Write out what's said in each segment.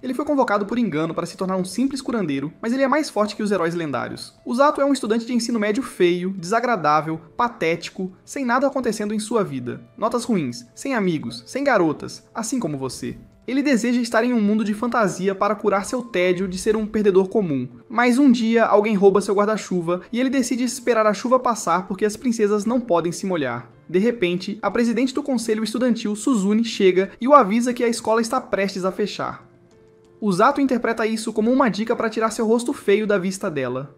Ele foi convocado por engano para se tornar um simples curandeiro, mas ele é mais forte que os heróis lendários. Usato é um estudante de ensino médio feio, desagradável, patético, sem nada acontecendo em sua vida. Notas ruins, sem amigos, sem garotas, assim como você. Ele deseja estar em um mundo de fantasia para curar seu tédio de ser um perdedor comum. Mas um dia alguém rouba seu guarda-chuva e ele decide esperar a chuva passar porque as princesas não podem se molhar. De repente, a presidente do conselho estudantil, Suzune, chega e o avisa que a escola está prestes a fechar. Usato interpreta isso como uma dica para tirar seu rosto feio da vista dela.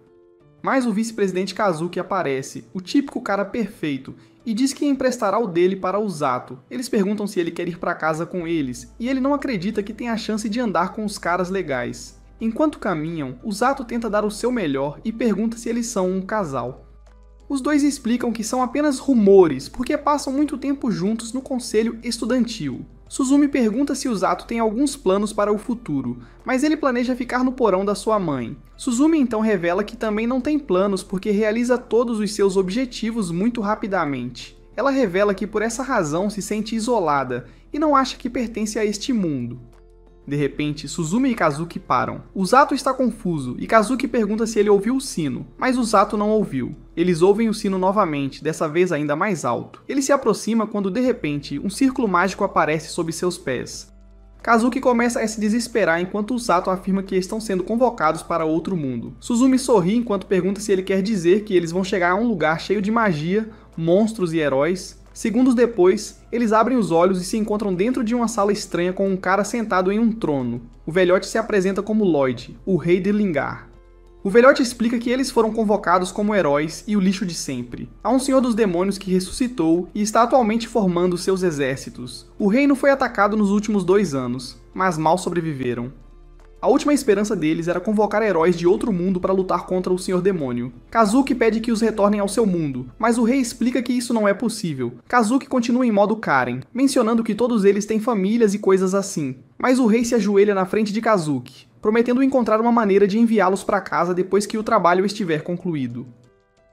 Mas o vice-presidente Kazuki aparece, o típico cara perfeito, e diz que emprestará o dele para Usato. Eles perguntam se ele quer ir para casa com eles, e ele não acredita que tem a chance de andar com os caras legais. Enquanto caminham, Usato tenta dar o seu melhor e pergunta se eles são um casal. Os dois explicam que são apenas rumores, porque passam muito tempo juntos no conselho estudantil. Suzumi pergunta se Usato tem alguns planos para o futuro, mas ele planeja ficar no porão da sua mãe. Suzumi então revela que também não tem planos porque realiza todos os seus objetivos muito rapidamente. Ela revela que por essa razão se sente isolada e não acha que pertence a este mundo. De repente, Suzumi e Kazuki param. Usato está confuso e Kazuki pergunta se ele ouviu o sino, mas Usato não ouviu. Eles ouvem o sino novamente, dessa vez ainda mais alto. Ele se aproxima quando de repente um círculo mágico aparece sob seus pés. Kazuki começa a se desesperar enquanto Usato afirma que estão sendo convocados para outro mundo. Suzumi sorri enquanto pergunta se ele quer dizer que eles vão chegar a um lugar cheio de magia, monstros e heróis. Segundos depois, eles abrem os olhos e se encontram dentro de uma sala estranha com um cara sentado em um trono. O velhote se apresenta como Lloyd, o rei de Lingar. O velhote explica que eles foram convocados como heróis e o lixo de sempre. Há um senhor dos demônios que ressuscitou e está atualmente formando seus exércitos. O reino foi atacado nos últimos 2 anos, mas mal sobreviveram. A última esperança deles era convocar heróis de outro mundo para lutar contra o Senhor Demônio. Kazuki pede que os retornem ao seu mundo, mas o rei explica que isso não é possível. Kazuki continua em modo Karen, mencionando que todos eles têm famílias e coisas assim. Mas o rei se ajoelha na frente de Kazuki, prometendo encontrar uma maneira de enviá-los para casa depois que o trabalho estiver concluído.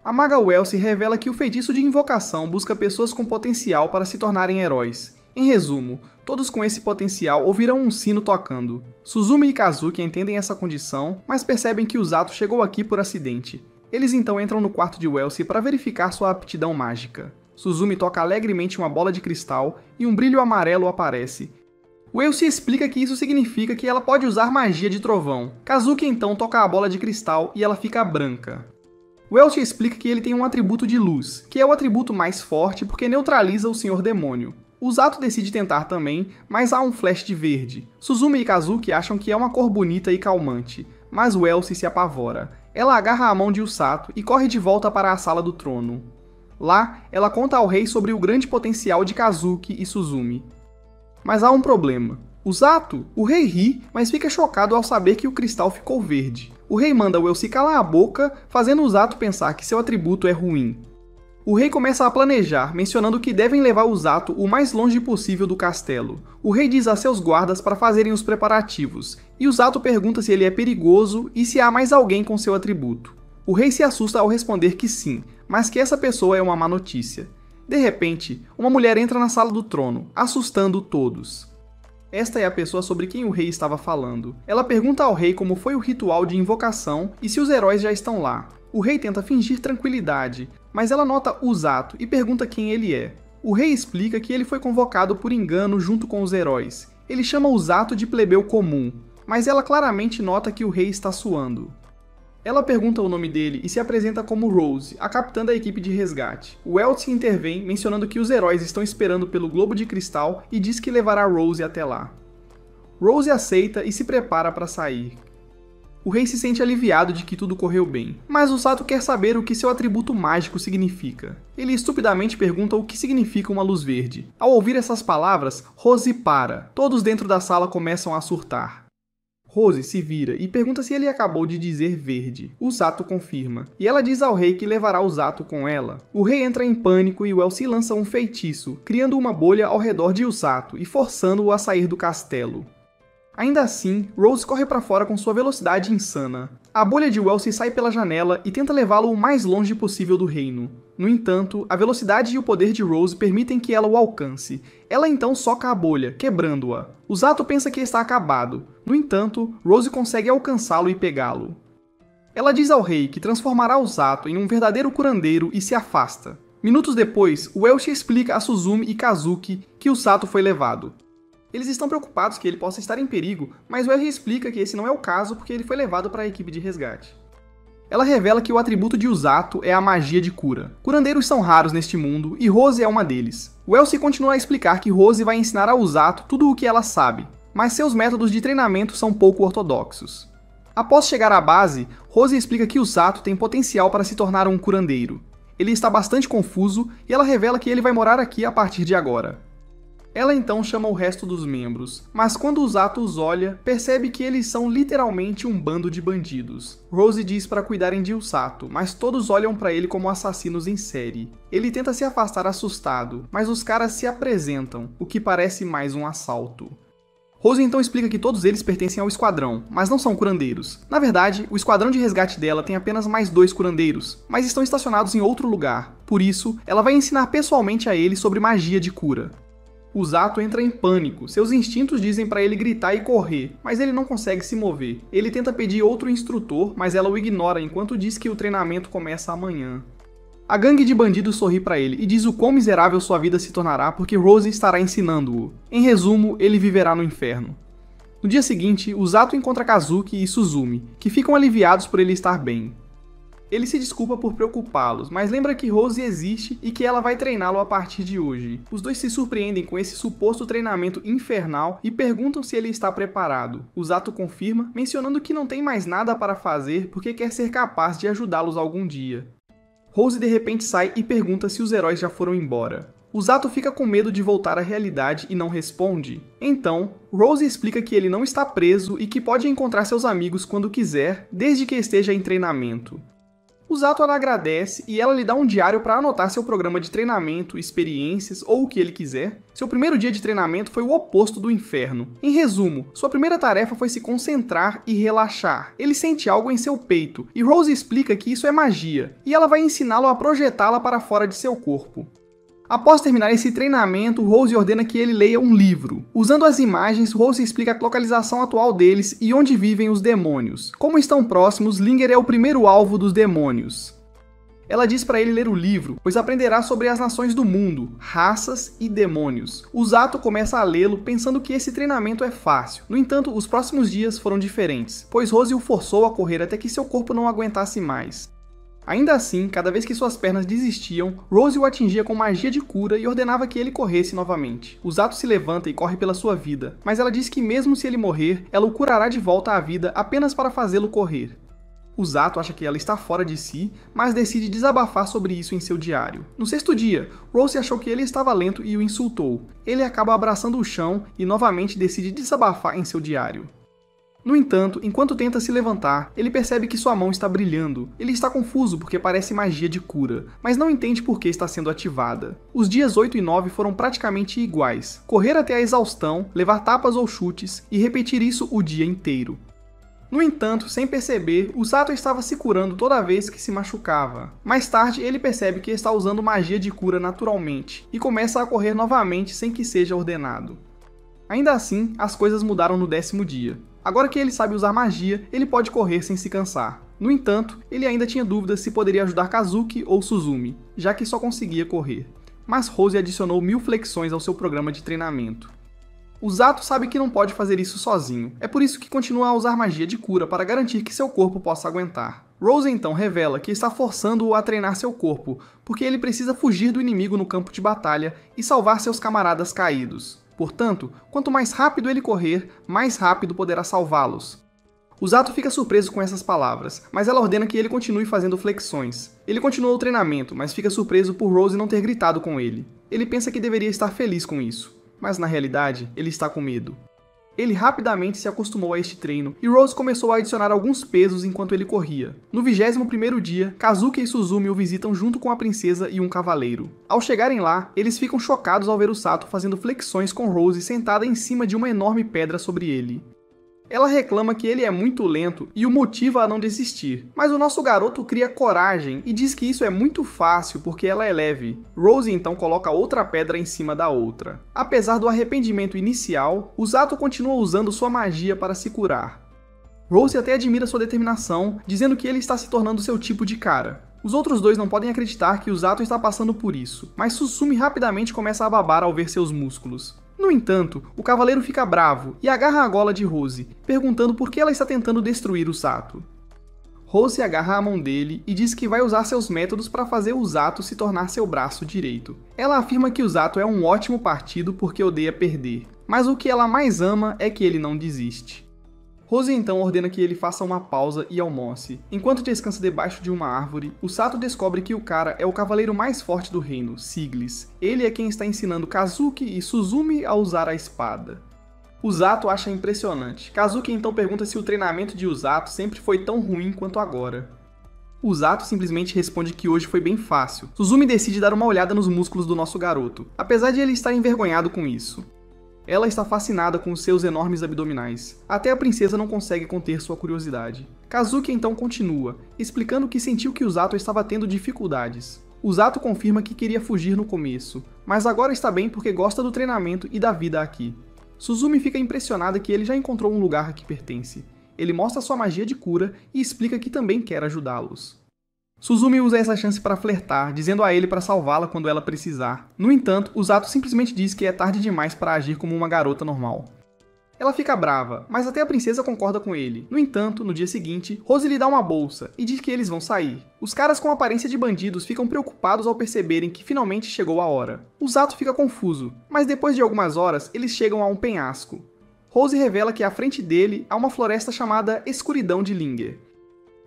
A maga Welcy revela que o feitiço de invocação busca pessoas com potencial para se tornarem heróis. Em resumo, todos com esse potencial ouvirão um sino tocando. Suzumi e Kazuki entendem essa condição, mas percebem que Usato chegou aqui por acidente. Eles então entram no quarto de Welcy para verificar sua aptidão mágica. Suzumi toca alegremente uma bola de cristal e um brilho amarelo aparece. Welcy explica que isso significa que ela pode usar magia de trovão. Kazuki então toca a bola de cristal e ela fica branca. Welcy explica que ele tem um atributo de luz, que é o atributo mais forte porque neutraliza o Senhor Demônio. Usato decide tentar também, mas há um flash de verde. Suzumi e Kazuki acham que é uma cor bonita e calmante, mas Welcy se apavora. Ela agarra a mão de Usato e corre de volta para a sala do trono. Lá, ela conta ao rei sobre o grande potencial de Kazuki e Suzumi. Mas há um problema. Usato? O rei ri, mas fica chocado ao saber que o cristal ficou verde. O rei manda Welcy calar a boca, fazendo Usato pensar que seu atributo é ruim. O rei começa a planejar, mencionando que devem levar Usato o mais longe possível do castelo. O rei diz a seus guardas para fazerem os preparativos, e Usato pergunta se ele é perigoso e se há mais alguém com seu atributo. O rei se assusta ao responder que sim, mas que essa pessoa é uma má notícia. De repente, uma mulher entra na sala do trono, assustando todos. Esta é a pessoa sobre quem o rei estava falando. Ela pergunta ao rei como foi o ritual de invocação e se os heróis já estão lá. O rei tenta fingir tranquilidade, mas ela nota Usato e pergunta quem ele é. O rei explica que ele foi convocado por engano junto com os heróis. Ele chama Usato de plebeu comum, mas ela claramente nota que o rei está suando. Ela pergunta o nome dele e se apresenta como Rose, a capitã da equipe de resgate. O Welcy intervém, mencionando que os heróis estão esperando pelo globo de cristal e diz que levará Rose até lá. Rose aceita e se prepara para sair. O rei se sente aliviado de que tudo correu bem, mas Usato quer saber o que seu atributo mágico significa. Ele estupidamente pergunta o que significa uma luz verde. Ao ouvir essas palavras, Rose para. Todos dentro da sala começam a surtar. Rose se vira e pergunta se ele acabou de dizer verde. Usato confirma, e ela diz ao rei que levará Usato com ela. O rei entra em pânico e Welcy lança um feitiço, criando uma bolha ao redor de Usato e forçando-o a sair do castelo. Ainda assim, Rose corre para fora com sua velocidade insana. A bolha de Wellesley sai pela janela e tenta levá-lo o mais longe possível do reino. No entanto, a velocidade e o poder de Rose permitem que ela o alcance. Ela então soca a bolha, quebrando-a. O Zato pensa que está acabado. No entanto, Rose consegue alcançá-lo e pegá-lo. Ela diz ao rei que transformará o Zato em um verdadeiro curandeiro e se afasta. Minutos depois, Wellesley explica a Suzumi e Kazuki que o Sato foi levado. Eles estão preocupados que ele possa estar em perigo, mas Wellesley explica que esse não é o caso porque ele foi levado para a equipe de resgate. Ela revela que o atributo de Usato é a magia de cura. Curandeiros são raros neste mundo e Rose é uma deles. Wellesley continua a explicar que Rose vai ensinar a Usato tudo o que ela sabe, mas seus métodos de treinamento são pouco ortodoxos. Após chegar à base, Rose explica que Usato tem potencial para se tornar um curandeiro. Ele está bastante confuso e ela revela que ele vai morar aqui a partir de agora. Ela então chama o resto dos membros, mas quando Usato os olha, percebe que eles são literalmente um bando de bandidos. Rose diz para cuidarem de Usato, mas todos olham para ele como assassinos em série. Ele tenta se afastar assustado, mas os caras se apresentam, o que parece mais um assalto. Rose então explica que todos eles pertencem ao esquadrão, mas não são curandeiros. Na verdade, o esquadrão de resgate dela tem apenas mais 2 curandeiros, mas estão estacionados em outro lugar. Por isso, ela vai ensinar pessoalmente a eles sobre magia de cura. Usato entra em pânico, seus instintos dizem para ele gritar e correr, mas ele não consegue se mover. Ele tenta pedir outro instrutor, mas ela o ignora enquanto diz que o treinamento começa amanhã. A gangue de bandidos sorri para ele e diz o quão miserável sua vida se tornará porque Rose estará ensinando-o. Em resumo, ele viverá no inferno. No dia seguinte, Usato encontra Kazuki e Suzumi, que ficam aliviados por ele estar bem. Ele se desculpa por preocupá-los, mas lembra que Rose existe e que ela vai treiná-lo a partir de hoje. Os dois se surpreendem com esse suposto treinamento infernal e perguntam se ele está preparado. Usato confirma, mencionando que não tem mais nada para fazer porque quer ser capaz de ajudá-los algum dia. Rose de repente sai e pergunta se os heróis já foram embora. Usato fica com medo de voltar à realidade e não responde. Então, Rose explica que ele não está preso e que pode encontrar seus amigos quando quiser, desde que esteja em treinamento. Usato ela agradece e ela lhe dá um diário para anotar seu programa de treinamento, experiências ou o que ele quiser. Seu primeiro dia de treinamento foi o oposto do inferno. Em resumo, sua primeira tarefa foi se concentrar e relaxar. Ele sente algo em seu peito e Rose explica que isso é magia, e ela vai ensiná-lo a projetá-la para fora de seu corpo. Após terminar esse treinamento, Rose ordena que ele leia um livro. Usando as imagens, Rose explica a localização atual deles e onde vivem os demônios. Como estão próximos, Linger é o primeiro alvo dos demônios. Ela diz para ele ler o livro, pois aprenderá sobre as nações do mundo, raças e demônios. Usato começa a lê-lo pensando que esse treinamento é fácil. No entanto, os próximos dias foram diferentes, pois Rose o forçou a correr até que seu corpo não aguentasse mais. Ainda assim, cada vez que suas pernas desistiam, Rose o atingia com magia de cura e ordenava que ele corresse novamente. Usato se levanta e corre pela sua vida, mas ela diz que mesmo se ele morrer, ela o curará de volta à vida apenas para fazê-lo correr. Usato acha que ela está fora de si, mas decide desabafar sobre isso em seu diário. No 6º dia, Rose achou que ele estava lento e o insultou. Ele acaba abraçando o chão e novamente decide desabafar em seu diário. No entanto, enquanto tenta se levantar, ele percebe que sua mão está brilhando. Ele está confuso porque parece magia de cura, mas não entende por que está sendo ativada. Os dias 8 e 9 foram praticamente iguais. Correr até a exaustão, levar tapas ou chutes e repetir isso o dia inteiro. No entanto, sem perceber, Usato estava se curando toda vez que se machucava. Mais tarde, ele percebe que está usando magia de cura naturalmente e começa a correr novamente sem que seja ordenado. Ainda assim, as coisas mudaram no 10º dia. Agora que ele sabe usar magia, ele pode correr sem se cansar. No entanto, ele ainda tinha dúvidas se poderia ajudar Kazuki ou Suzumi, já que só conseguia correr. Mas Rose adicionou 1000 flexões ao seu programa de treinamento. Usato sabe que não pode fazer isso sozinho, é por isso que continua a usar magia de cura para garantir que seu corpo possa aguentar. Rose então revela que está forçando-o a treinar seu corpo, porque ele precisa fugir do inimigo no campo de batalha e salvar seus camaradas caídos. Portanto, quanto mais rápido ele correr, mais rápido poderá salvá-los. Usato fica surpreso com essas palavras, mas ela ordena que ele continue fazendo flexões. Ele continua o treinamento, mas fica surpreso por Rose não ter gritado com ele. Ele pensa que deveria estar feliz com isso, mas na realidade, ele está com medo. Ele rapidamente se acostumou a este treino e Rose começou a adicionar alguns pesos enquanto ele corria. No 21º dia, Kazuki e Suzumi o visitam junto com a princesa e um cavaleiro. Ao chegarem lá, eles ficam chocados ao ver o Sato fazendo flexões com Rose sentada em cima de uma enorme pedra sobre ele. Ela reclama que ele é muito lento e o motiva a não desistir, mas o nosso garoto cria coragem e diz que isso é muito fácil porque ela é leve. Rose então coloca outra pedra em cima da outra. Apesar do arrependimento inicial, Usato continua usando sua magia para se curar. Rose até admira sua determinação, dizendo que ele está se tornando seu tipo de cara. Os outros dois não podem acreditar que Usato está passando por isso, mas Susumi rapidamente começa a babar ao ver seus músculos. No entanto, o cavaleiro fica bravo e agarra a gola de Rose, perguntando por que ela está tentando destruir Usato. Rose agarra a mão dele e diz que vai usar seus métodos para fazer Usato se tornar seu braço direito. Ela afirma que Usato é um ótimo partido porque odeia perder, mas o que ela mais ama é que ele não desiste. Rose então ordena que ele faça uma pausa e almoce. Enquanto descansa debaixo de uma árvore, Usato descobre que o cara é o cavaleiro mais forte do reino, Siglis. Ele é quem está ensinando Kazuki e Suzumi a usar a espada. Usato acha impressionante. Kazuki então pergunta se o treinamento de Usato sempre foi tão ruim quanto agora. Usato simplesmente responde que hoje foi bem fácil. Suzumi decide dar uma olhada nos músculos do nosso garoto, apesar de ele estar envergonhado com isso. Ela está fascinada com os seus enormes abdominais. Até a princesa não consegue conter sua curiosidade. Kazuki então continua, explicando que sentiu que Usato estava tendo dificuldades. Usato confirma que queria fugir no começo, mas agora está bem porque gosta do treinamento e da vida aqui. Suzumi fica impressionada que ele já encontrou um lugar a que pertence. Ele mostra sua magia de cura e explica que também quer ajudá-los. Suzumi usa essa chance para flertar, dizendo a ele para salvá-la quando ela precisar. No entanto, Usato simplesmente diz que é tarde demais para agir como uma garota normal. Ela fica brava, mas até a princesa concorda com ele. No entanto, no dia seguinte, Rose lhe dá uma bolsa e diz que eles vão sair. Os caras com aparência de bandidos ficam preocupados ao perceberem que finalmente chegou a hora. Usato fica confuso, mas depois de algumas horas, eles chegam a um penhasco. Rose revela que à frente dele há uma floresta chamada Escuridão de Linger.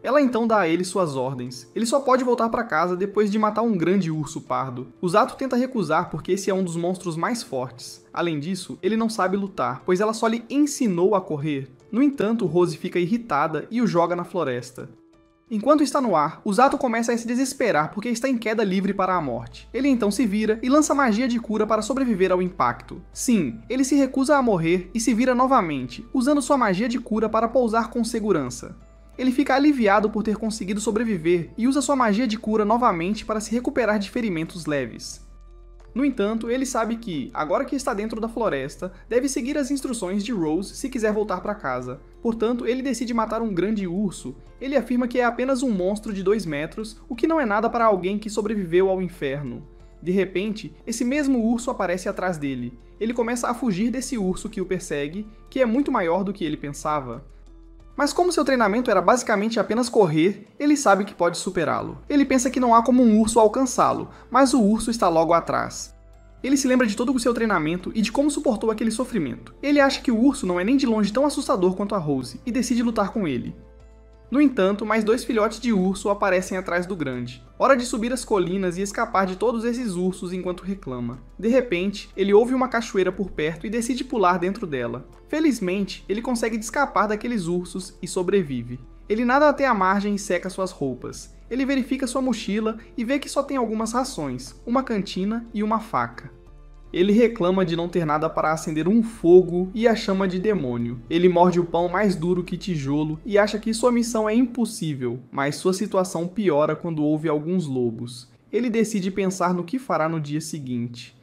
Ela então dá a ele suas ordens. Ele só pode voltar para casa depois de matar um grande urso pardo. Usato tenta recusar porque esse é um dos monstros mais fortes. Além disso, ele não sabe lutar, pois ela só lhe ensinou a correr. No entanto, Rose fica irritada e o joga na floresta. Enquanto está no ar, Usato começa a se desesperar porque está em queda livre para a morte. Ele então se vira e lança magia de cura para sobreviver ao impacto. Sim, ele se recusa a morrer e se vira novamente, usando sua magia de cura para pousar com segurança. Ele fica aliviado por ter conseguido sobreviver e usa sua magia de cura novamente para se recuperar de ferimentos leves. No entanto, ele sabe que, agora que está dentro da floresta, deve seguir as instruções de Rose se quiser voltar para casa. Portanto, ele decide matar um grande urso. Ele afirma que é apenas um monstro de 2 metros, o que não é nada para alguém que sobreviveu ao inferno. De repente, esse mesmo urso aparece atrás dele. Ele começa a fugir desse urso que o persegue, que é muito maior do que ele pensava. Mas como seu treinamento era basicamente apenas correr, ele sabe que pode superá-lo. Ele pensa que não há como um urso alcançá-lo, mas o urso está logo atrás. Ele se lembra de todo o seu treinamento e de como suportou aquele sofrimento. Ele acha que o urso não é nem de longe tão assustador quanto a Rose, e decide lutar com ele. No entanto, mais 2 filhotes de urso aparecem atrás do grande. Hora de subir as colinas e escapar de todos esses ursos enquanto reclama. De repente, ele ouve uma cachoeira por perto e decide pular dentro dela. Felizmente, ele consegue escapar daqueles ursos e sobrevive. Ele nada até a margem e seca suas roupas. Ele verifica sua mochila e vê que só tem algumas rações, uma cantina e uma faca. Ele reclama de não ter nada para acender um fogo e a chama de demônio. Ele morde o pão mais duro que tijolo e acha que sua missão é impossível, mas sua situação piora quando ouve alguns lobos. Ele decide pensar no que fará no dia seguinte.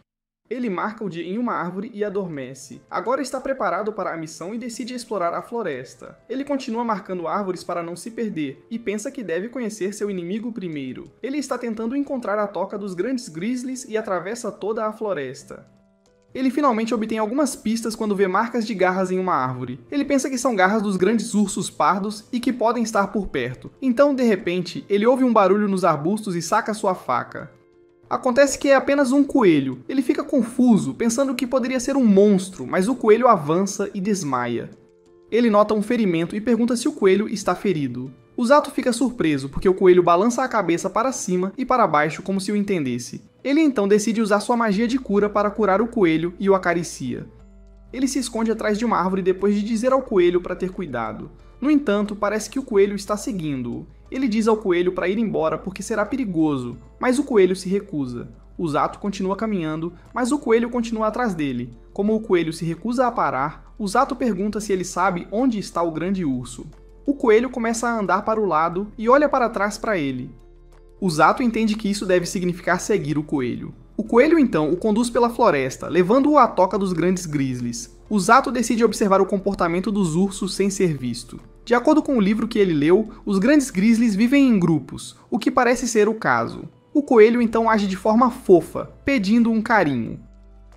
Ele marca o dia em uma árvore e adormece. Agora está preparado para a missão e decide explorar a floresta. Ele continua marcando árvores para não se perder e pensa que deve conhecer seu inimigo primeiro. Ele está tentando encontrar a toca dos grandes grizzlies e atravessa toda a floresta. Ele finalmente obtém algumas pistas quando vê marcas de garras em uma árvore. Ele pensa que são garras dos grandes ursos pardos e que podem estar por perto. Então, de repente, ele ouve um barulho nos arbustos e saca sua faca. Acontece que é apenas um coelho. Ele fica confuso, pensando que poderia ser um monstro, mas o coelho avança e desmaia. Ele nota um ferimento e pergunta se o coelho está ferido. Usato fica surpreso, porque o coelho balança a cabeça para cima e para baixo como se o entendesse. Ele então decide usar sua magia de cura para curar o coelho e o acaricia. Ele se esconde atrás de uma árvore depois de dizer ao coelho para ter cuidado. No entanto, parece que o coelho está seguindo-o. Ele diz ao coelho para ir embora porque será perigoso, mas o coelho se recusa. Usato continua caminhando, mas o coelho continua atrás dele. Como o coelho se recusa a parar, O Zato pergunta se ele sabe onde está o grande urso. O coelho começa a andar para o lado e olha para trás para ele. O Zato entende que isso deve significar seguir o coelho. O coelho então o conduz pela floresta, levando-o à toca dos grandes grizzlies. O Zato decide observar o comportamento dos ursos sem ser visto. De acordo com o livro que ele leu, os grandes grizzlies vivem em grupos, o que parece ser o caso. O coelho então age de forma fofa, pedindo um carinho.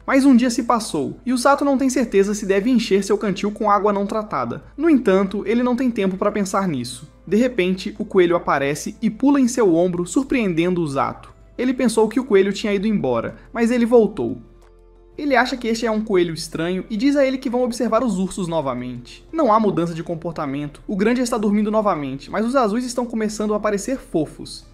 Mas um dia se passou, e o Zato não tem certeza se deve encher seu cantil com água não tratada. No entanto, ele não tem tempo para pensar nisso. De repente, o coelho aparece e pula em seu ombro, surpreendendo o Zato. Ele pensou que o coelho tinha ido embora, mas ele voltou. Ele acha que este é um coelho estranho e diz a ele que vão observar os ursos novamente. Não há mudança de comportamento, o grande está dormindo novamente, mas os azuis estão começando a parecer fofos.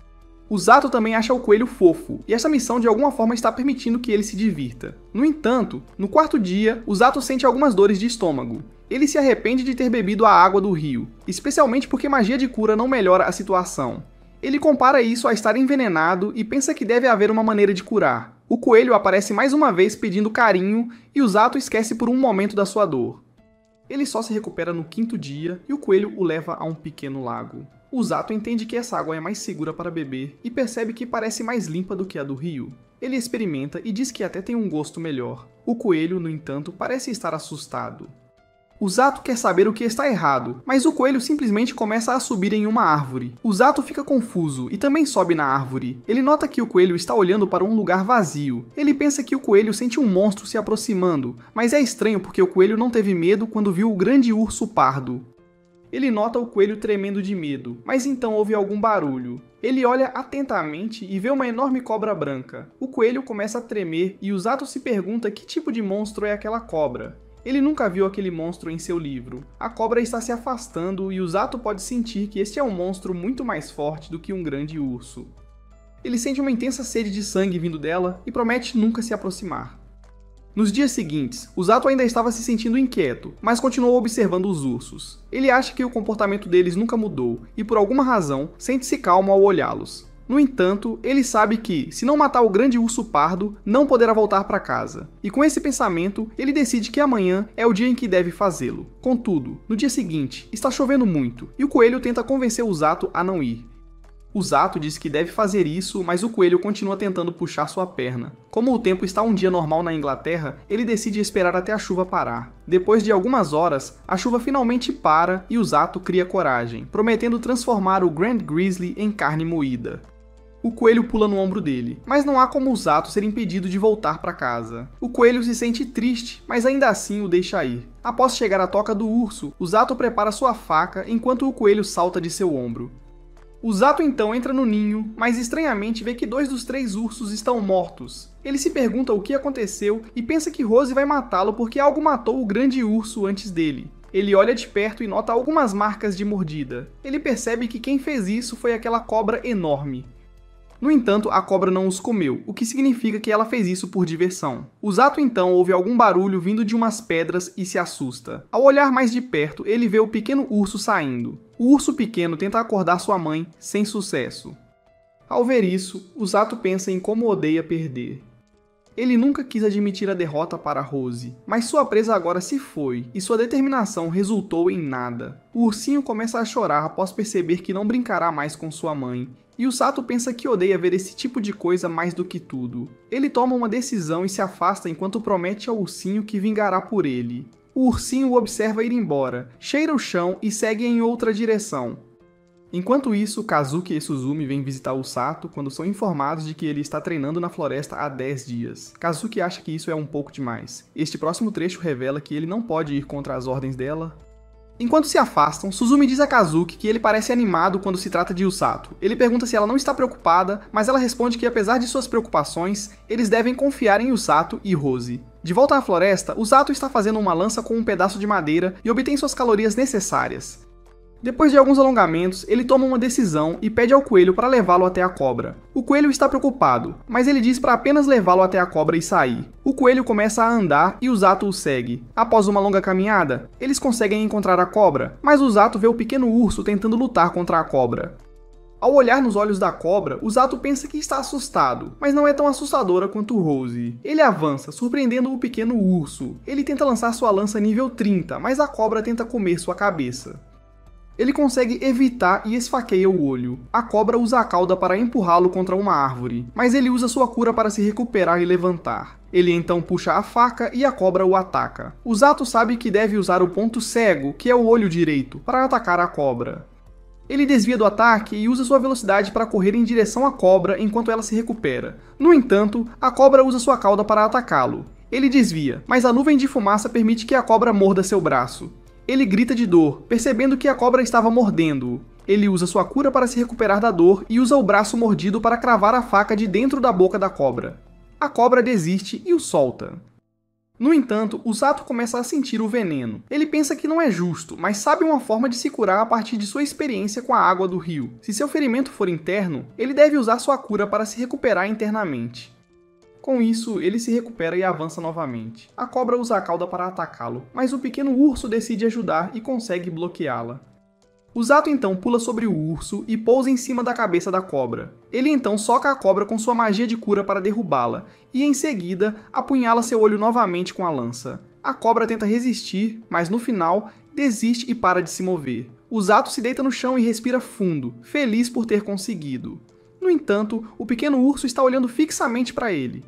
O Zato também acha o coelho fofo, e essa missão de alguma forma está permitindo que ele se divirta. No entanto, no quarto dia, o Zato sente algumas dores de estômago. Ele se arrepende de ter bebido a água do rio, especialmente porque magia de cura não melhora a situação. Ele compara isso a estar envenenado e pensa que deve haver uma maneira de curar. O coelho aparece mais uma vez pedindo carinho e o Zato esquece por um momento da sua dor. Ele só se recupera no quinto dia e o coelho o leva a um pequeno lago. O Zato entende que essa água é mais segura para beber e percebe que parece mais limpa do que a do rio. Ele experimenta e diz que até tem um gosto melhor. O coelho, no entanto, parece estar assustado. O Zato quer saber o que está errado, mas o coelho simplesmente começa a subir em uma árvore. O Zato fica confuso e também sobe na árvore. Ele nota que o coelho está olhando para um lugar vazio. Ele pensa que o coelho sente um monstro se aproximando, mas é estranho porque o coelho não teve medo quando viu o grande urso pardo. Ele nota o coelho tremendo de medo, mas então ouve algum barulho. Ele olha atentamente e vê uma enorme cobra branca. O coelho começa a tremer e o Zato se pergunta que tipo de monstro é aquela cobra. Ele nunca viu aquele monstro em seu livro. A cobra está se afastando e o Zato pode sentir que este é um monstro muito mais forte do que um grande urso. Ele sente uma intensa sede de sangue vindo dela e promete nunca se aproximar. Nos dias seguintes, o Zato ainda estava se sentindo inquieto, mas continuou observando os ursos. Ele acha que o comportamento deles nunca mudou e, por alguma razão, sente-se calmo ao olhá-los. No entanto, ele sabe que, se não matar o grande urso pardo, não poderá voltar para casa. E com esse pensamento, ele decide que amanhã é o dia em que deve fazê-lo. Contudo, no dia seguinte, está chovendo muito, e o coelho tenta convencer o Zato a não ir. O Zato diz que deve fazer isso, mas o coelho continua tentando puxar sua perna. Como o tempo está um dia normal na Inglaterra, ele decide esperar até a chuva parar. Depois de algumas horas, a chuva finalmente para e o Zato cria coragem, prometendo transformar o Grand Grizzly em carne moída. O coelho pula no ombro dele, mas não há como o Zato ser impedido de voltar para casa. O coelho se sente triste, mas ainda assim o deixa ir. Após chegar à toca do urso, o Zato prepara sua faca enquanto o coelho salta de seu ombro. O Zato então entra no ninho, mas estranhamente vê que 2 dos 3 ursos estão mortos. Ele se pergunta o que aconteceu e pensa que Rose vai matá-lo porque algo matou o grande urso antes dele. Ele olha de perto e nota algumas marcas de mordida. Ele percebe que quem fez isso foi aquela cobra enorme. No entanto, a cobra não os comeu, o que significa que ela fez isso por diversão. O Zato então ouve algum barulho vindo de umas pedras e se assusta. Ao olhar mais de perto, ele vê o pequeno urso saindo. O urso pequeno tenta acordar sua mãe, sem sucesso. Ao ver isso, o Zato pensa em como odeia perder. Ele nunca quis admitir a derrota para Rose, mas sua presa agora se foi, e sua determinação resultou em nada. O ursinho começa a chorar após perceber que não brincará mais com sua mãe, e o Zato pensa que odeia ver esse tipo de coisa mais do que tudo. Ele toma uma decisão e se afasta enquanto promete ao ursinho que vingará por ele. O ursinho o observa ir embora, cheira o chão e segue em outra direção. Enquanto isso, Kazuki e Suzumi vêm visitar o Sato quando são informados de que ele está treinando na floresta há 10 dias. Kazuki acha que isso é um pouco demais. Este próximo trecho revela que ele não pode ir contra as ordens dela. Enquanto se afastam, Suzumi diz a Kazuki que ele parece animado quando se trata de Usato. Ele pergunta se ela não está preocupada, mas ela responde que apesar de suas preocupações, eles devem confiar em Usato e Rose. De volta à floresta, Usato está fazendo uma lança com um pedaço de madeira e obtém suas calorias necessárias. Depois de alguns alongamentos, ele toma uma decisão e pede ao coelho para levá-lo até a cobra. O coelho está preocupado, mas ele diz para apenas levá-lo até a cobra e sair. O coelho começa a andar e Usato o segue. Após uma longa caminhada, eles conseguem encontrar a cobra, mas Usato vê o pequeno urso tentando lutar contra a cobra. Ao olhar nos olhos da cobra, o Zato pensa que está assustado, mas não é tão assustadora quanto Rose. Ele avança, surpreendendo o pequeno urso. Ele tenta lançar sua lança nível 30, mas a cobra tenta comer sua cabeça. Ele consegue evitar e esfaqueia o olho. A cobra usa a cauda para empurrá-lo contra uma árvore, mas ele usa sua cura para se recuperar e levantar. Ele então puxa a faca e a cobra o ataca. O Zato sabe que deve usar o ponto cego, que é o olho direito, para atacar a cobra. Ele desvia do ataque e usa sua velocidade para correr em direção à cobra enquanto ela se recupera. No entanto, a cobra usa sua cauda para atacá-lo. Ele desvia, mas a nuvem de fumaça permite que a cobra morda seu braço. Ele grita de dor, percebendo que a cobra estava mordendo-o. Ele usa sua cura para se recuperar da dor e usa o braço mordido para cravar a faca de dentro da boca da cobra. A cobra desiste e o solta. No entanto, o Zato começa a sentir o veneno. Ele pensa que não é justo, mas sabe uma forma de se curar a partir de sua experiência com a água do rio. Se seu ferimento for interno, ele deve usar sua cura para se recuperar internamente. Com isso, ele se recupera e avança novamente. A cobra usa a cauda para atacá-lo, mas o pequeno urso decide ajudar e consegue bloqueá-la. O Zato então pula sobre o urso e pousa em cima da cabeça da cobra. Ele então soca a cobra com sua magia de cura para derrubá-la, e em seguida apunhala seu olho novamente com a lança. A cobra tenta resistir, mas no final desiste e para de se mover. O Zato se deita no chão e respira fundo, feliz por ter conseguido. No entanto, o pequeno urso está olhando fixamente para ele.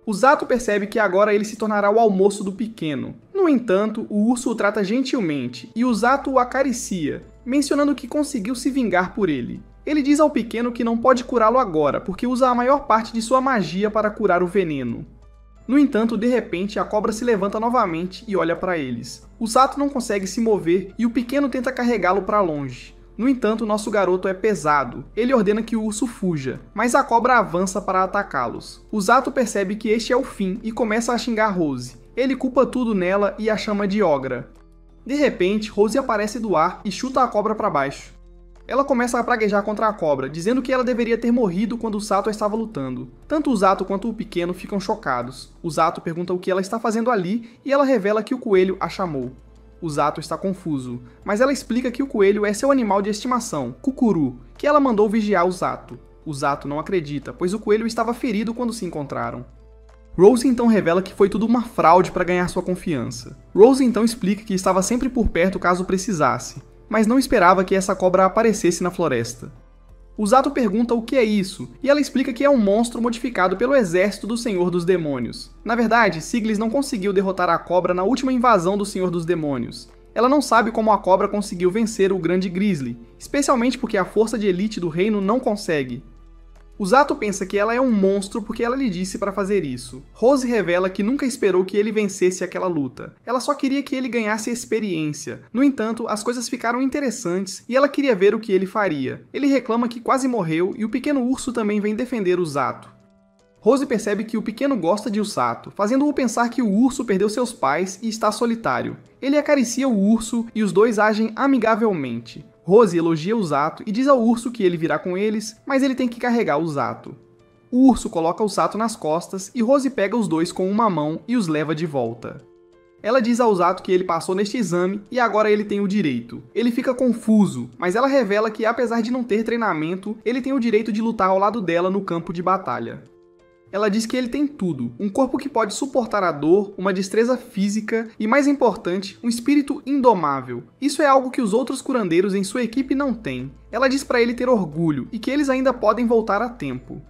O Zato percebe que agora ele se tornará o almoço do pequeno. No entanto, o urso o trata gentilmente e o Zato o acaricia, mencionando que conseguiu se vingar por ele. Ele diz ao pequeno que não pode curá-lo agora, porque usa a maior parte de sua magia para curar o veneno. No entanto, de repente, a cobra se levanta novamente e olha para eles. O Zato não consegue se mover e o pequeno tenta carregá-lo para longe. No entanto, nosso garoto é pesado. Ele ordena que o urso fuja, mas a cobra avança para atacá-los. O Zato percebe que este é o fim e começa a xingar Rose. Ele culpa tudo nela e a chama de ogra. De repente, Rose aparece do ar e chuta a cobra para baixo. Ela começa a praguejar contra a cobra, dizendo que ela deveria ter morrido quando o Zato estava lutando. Tanto o Zato quanto o pequeno ficam chocados. O Zato pergunta o que ela está fazendo ali e ela revela que o coelho a chamou. O Zato está confuso, mas ela explica que o coelho é seu animal de estimação, Kukuru, que ela mandou vigiar o Zato. O Zato não acredita, pois o coelho estava ferido quando se encontraram. Rose então revela que foi tudo uma fraude para ganhar sua confiança. Rose então explica que estava sempre por perto caso precisasse, mas não esperava que essa cobra aparecesse na floresta. O Zato pergunta o que é isso, e ela explica que é um monstro modificado pelo exército do Senhor dos Demônios. Na verdade, Siglis não conseguiu derrotar a cobra na última invasão do Senhor dos Demônios. Ela não sabe como a cobra conseguiu vencer o Grande Grizzly, especialmente porque a força de elite do reino não consegue. O Zato pensa que ela é um monstro porque ela lhe disse para fazer isso. Rose revela que nunca esperou que ele vencesse aquela luta. Ela só queria que ele ganhasse experiência. No entanto, as coisas ficaram interessantes e ela queria ver o que ele faria. Ele reclama que quase morreu e o pequeno urso também vem defender o Zato. Rose percebe que o pequeno gosta de Usato, fazendo-o pensar que o urso perdeu seus pais e está solitário. Ele acaricia o urso e os dois agem amigavelmente. Rose elogia Usato e diz ao urso que ele virá com eles, mas ele tem que carregar Usato. O urso coloca Usato nas costas e Rose pega os dois com uma mão e os leva de volta. Ela diz ao Usato que ele passou neste exame e agora ele tem o direito. Ele fica confuso, mas ela revela que apesar de não ter treinamento, ele tem o direito de lutar ao lado dela no campo de batalha. Ela diz que ele tem tudo, um corpo que pode suportar a dor, uma destreza física e, mais importante, um espírito indomável. Isso é algo que os outros curandeiros em sua equipe não têm. Ela diz para ele ter orgulho e que eles ainda podem voltar a tempo.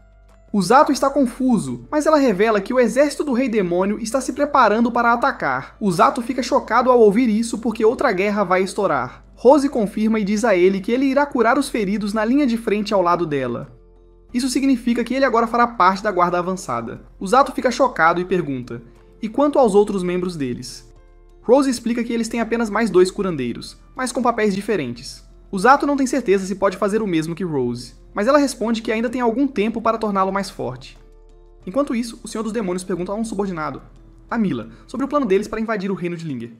Usato está confuso, mas ela revela que o exército do Rei Demônio está se preparando para atacar. Usato fica chocado ao ouvir isso porque outra guerra vai estourar. Rose confirma e diz a ele que ele irá curar os feridos na linha de frente ao lado dela. Isso significa que ele agora fará parte da guarda avançada. Usato fica chocado e pergunta, e quanto aos outros membros deles? Rose explica que eles têm apenas mais 2 curandeiros, mas com papéis diferentes. Usato não tem certeza se pode fazer o mesmo que Rose, mas ela responde que ainda tem algum tempo para torná-lo mais forte. Enquanto isso, o Senhor dos Demônios pergunta a um subordinado, a Mila, sobre o plano deles para invadir o reino de Linger.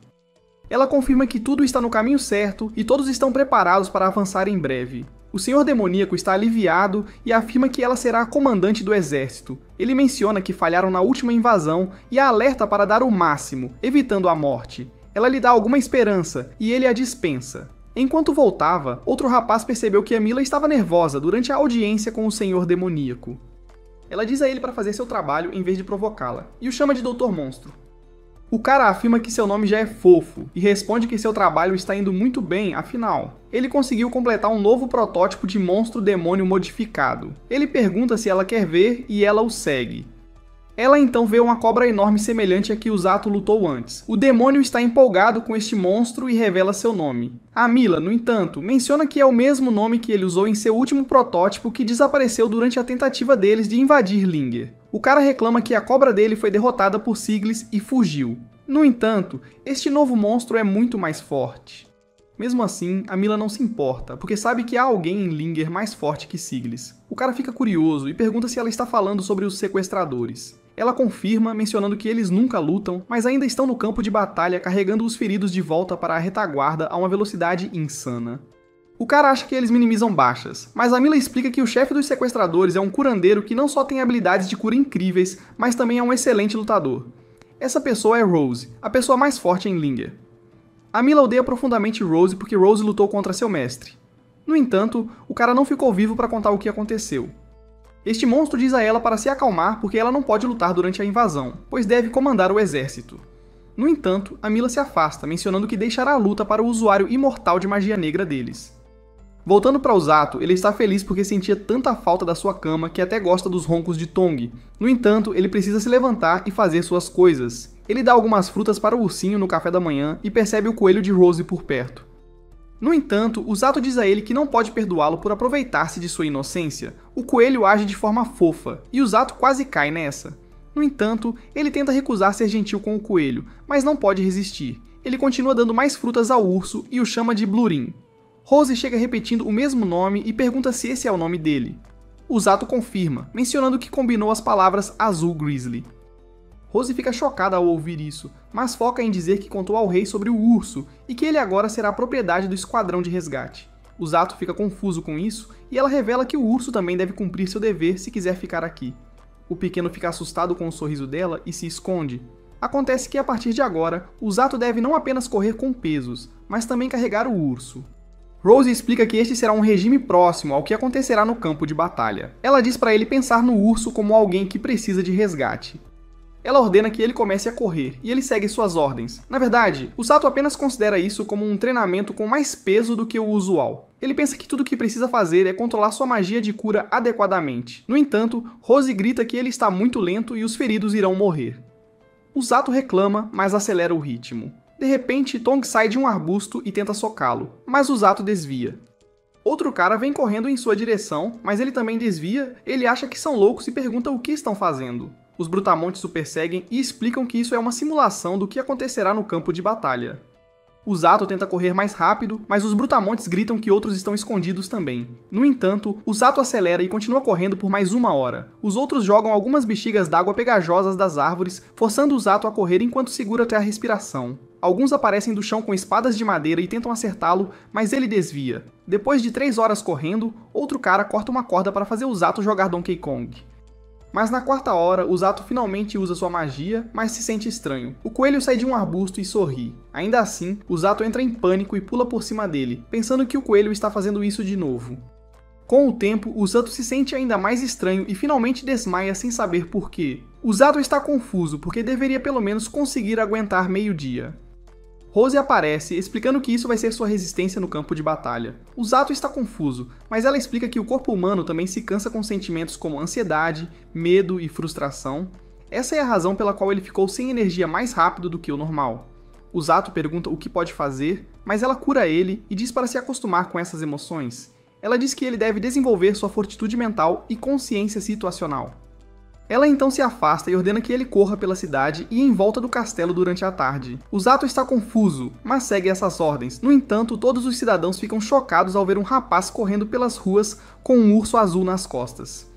Ela confirma que tudo está no caminho certo e todos estão preparados para avançar em breve. O Senhor Demoníaco está aliviado e afirma que ela será a comandante do exército. Ele menciona que falharam na última invasão e a alerta para dar o máximo, evitando a morte. Ela lhe dá alguma esperança e ele a dispensa. Enquanto voltava, outro rapaz percebeu que a Mila estava nervosa durante a audiência com o Senhor Demoníaco. Ela diz a ele para fazer seu trabalho em vez de provocá-la, e o chama de Doutor Monstro. O cara afirma que seu nome já é fofo, e responde que seu trabalho está indo muito bem, afinal. Ele conseguiu completar um novo protótipo de monstro demônio modificado. Ele pergunta se ela quer ver e ela o segue. Ela então vê uma cobra enorme semelhante a que o Zato lutou antes. O demônio está empolgado com este monstro e revela seu nome. A Mila, no entanto, menciona que é o mesmo nome que ele usou em seu último protótipo que desapareceu durante a tentativa deles de invadir Linger. O cara reclama que a cobra dele foi derrotada por Siglis e fugiu. No entanto, este novo monstro é muito mais forte. Mesmo assim, a Mila não se importa, porque sabe que há alguém em Linger mais forte que Siglis. O cara fica curioso e pergunta se ela está falando sobre os sequestradores. Ela confirma, mencionando que eles nunca lutam, mas ainda estão no campo de batalha carregando os feridos de volta para a retaguarda a uma velocidade insana. O cara acha que eles minimizam baixas, mas a Mila explica que o chefe dos sequestradores é um curandeiro que não só tem habilidades de cura incríveis, mas também é um excelente lutador. Essa pessoa é Rose, a pessoa mais forte em Linger. A Mila odeia profundamente Rose porque Rose lutou contra seu mestre. No entanto, o cara não ficou vivo para contar o que aconteceu. Este monstro diz a ela para se acalmar porque ela não pode lutar durante a invasão, pois deve comandar o exército. No entanto, a Mila se afasta, mencionando que deixará a luta para o usuário imortal de magia negra deles. Voltando para o Zato, ele está feliz porque sentia tanta falta da sua cama que até gosta dos roncos de Tong. No entanto, ele precisa se levantar e fazer suas coisas. Ele dá algumas frutas para o ursinho no café da manhã e percebe o coelho de Rose por perto. No entanto, o Zato diz a ele que não pode perdoá-lo por aproveitar-se de sua inocência. O coelho age de forma fofa, e o Zato quase cai nessa. No entanto, ele tenta recusar ser gentil com o coelho, mas não pode resistir. Ele continua dando mais frutas ao urso e o chama de Blurin. Rose chega repetindo o mesmo nome e pergunta se esse é o nome dele. O Zato confirma, mencionando que combinou as palavras Azul Grizzly. Rose fica chocada ao ouvir isso, mas foca em dizer que contou ao rei sobre o urso e que ele agora será propriedade do esquadrão de resgate. O Zato fica confuso com isso e ela revela que o urso também deve cumprir seu dever se quiser ficar aqui. O pequeno fica assustado com o sorriso dela e se esconde. Acontece que a partir de agora, o Zato deve não apenas correr com pesos, mas também carregar o urso. Rose explica que este será um regime próximo ao que acontecerá no campo de batalha. Ela diz para ele pensar no urso como alguém que precisa de resgate. Ela ordena que ele comece a correr, e ele segue suas ordens. Na verdade, o Zato apenas considera isso como um treinamento com mais peso do que o usual. Ele pensa que tudo o que precisa fazer é controlar sua magia de cura adequadamente. No entanto, Rose grita que ele está muito lento e os feridos irão morrer. O Zato reclama, mas acelera o ritmo. De repente, Tong sai de um arbusto e tenta socá-lo, mas o Zato desvia. Outro cara vem correndo em sua direção, mas ele também desvia, ele acha que são loucos e pergunta o que estão fazendo. Os brutamontes o perseguem e explicam que isso é uma simulação do que acontecerá no campo de batalha. O Zato tenta correr mais rápido, mas os brutamontes gritam que outros estão escondidos também. No entanto, o Zato acelera e continua correndo por mais 1 hora. Os outros jogam algumas bexigas d'água pegajosas das árvores, forçando o Zato a correr enquanto segura até a respiração. Alguns aparecem do chão com espadas de madeira e tentam acertá-lo, mas ele desvia. Depois de 3 horas correndo, outro cara corta uma corda para fazer o Zato jogar Donkey Kong. Mas na 4ª hora, o Zato finalmente usa sua magia, mas se sente estranho. O coelho sai de um arbusto e sorri. Ainda assim, o Zato entra em pânico e pula por cima dele, pensando que o coelho está fazendo isso de novo. Com o tempo, o Zato se sente ainda mais estranho e finalmente desmaia sem saber por quê. O Zato está confuso, porque deveria pelo menos conseguir aguentar meio-dia. Rose aparece, explicando que isso vai ser sua resistência no campo de batalha. O Zato está confuso, mas ela explica que o corpo humano também se cansa com sentimentos como ansiedade, medo e frustração. Essa é a razão pela qual ele ficou sem energia mais rápido do que o normal. O Zato pergunta o que pode fazer, mas ela cura ele e diz para se acostumar com essas emoções. Ela diz que ele deve desenvolver sua fortitude mental e consciência situacional. Ela então se afasta e ordena que ele corra pela cidade e em volta do castelo durante a tarde. O Zato está confuso, mas segue essas ordens. No entanto, todos os cidadãos ficam chocados ao ver um rapaz correndo pelas ruas com um urso azul nas costas.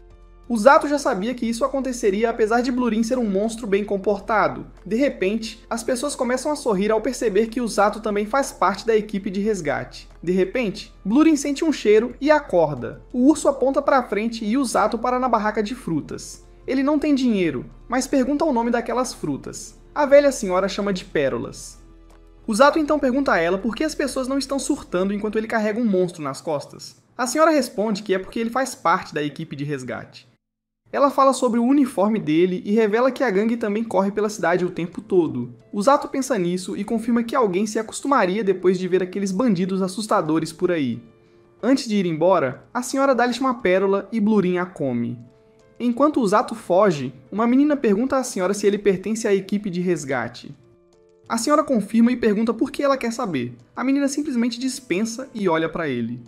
O Zato já sabia que isso aconteceria apesar de Blurin ser um monstro bem comportado. De repente, as pessoas começam a sorrir ao perceber que o Zato também faz parte da equipe de resgate. De repente, Blurin sente um cheiro e acorda. O urso aponta para frente e o Zato para na barraca de frutas. Ele não tem dinheiro, mas pergunta o nome daquelas frutas. A velha senhora chama de pérolas. Usato então pergunta a ela por que as pessoas não estão surtando enquanto ele carrega um monstro nas costas. A senhora responde que é porque ele faz parte da equipe de resgate. Ela fala sobre o uniforme dele e revela que a gangue também corre pela cidade o tempo todo. Usato pensa nisso e confirma que alguém se acostumaria depois de ver aqueles bandidos assustadores por aí. Antes de ir embora, a senhora dá-lhe uma pérola e Blurin a come. Enquanto Usato foge, uma menina pergunta à senhora se ele pertence à equipe de resgate. A senhora confirma e pergunta por que ela quer saber. A menina simplesmente dispensa e olha para ele.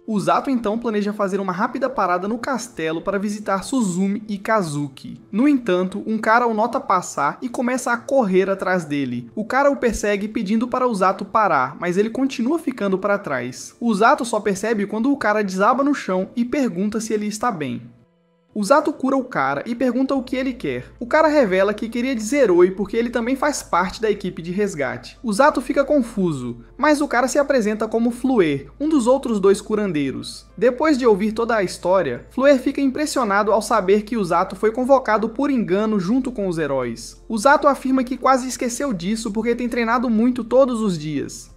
Usato então planeja fazer uma rápida parada no castelo para visitar Suzumi e Kazuki. No entanto, um cara o nota passar e começa a correr atrás dele. O cara o persegue pedindo para Usato parar, mas ele continua ficando para trás. Usato só percebe quando o cara desaba no chão e pergunta se ele está bem. Usato cura o cara e pergunta o que ele quer. O cara revela que queria dizer oi porque ele também faz parte da equipe de resgate. Usato fica confuso, mas o cara se apresenta como Fluer, um dos outros dois curandeiros. Depois de ouvir toda a história, Fluer fica impressionado ao saber que Usato foi convocado por engano junto com os heróis. Usato afirma que quase esqueceu disso porque tem treinado muito todos os dias.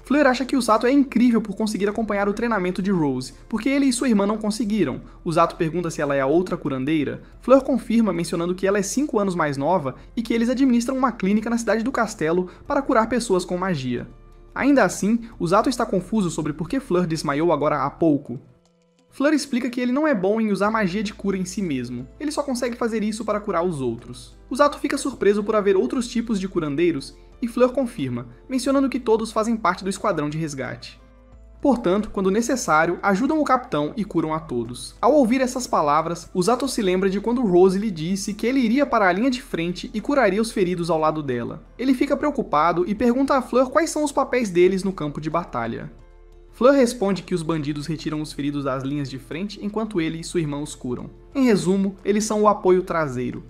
Fleur acha que Usato é incrível por conseguir acompanhar o treinamento de Rose, porque ele e sua irmã não conseguiram. Usato pergunta se ela é a outra curandeira. Fleur confirma mencionando que ela é 5 anos mais nova e que eles administram uma clínica na cidade do castelo para curar pessoas com magia. Ainda assim, Usato está confuso sobre por que Fleur desmaiou agora há pouco. Fleur explica que ele não é bom em usar magia de cura em si mesmo, ele só consegue fazer isso para curar os outros. Usato fica surpreso por haver outros tipos de curandeiros, e Fleur confirma, mencionando que todos fazem parte do esquadrão de resgate. Portanto, quando necessário, ajudam o capitão e curam a todos. Ao ouvir essas palavras, Usato se lembra de quando Rose lhe disse que ele iria para a linha de frente e curaria os feridos ao lado dela. Ele fica preocupado e pergunta a Fleur quais são os papéis deles no campo de batalha. Fleur responde que os bandidos retiram os feridos das linhas de frente enquanto ele e sua irmã os curam. Em resumo, eles são o apoio traseiro.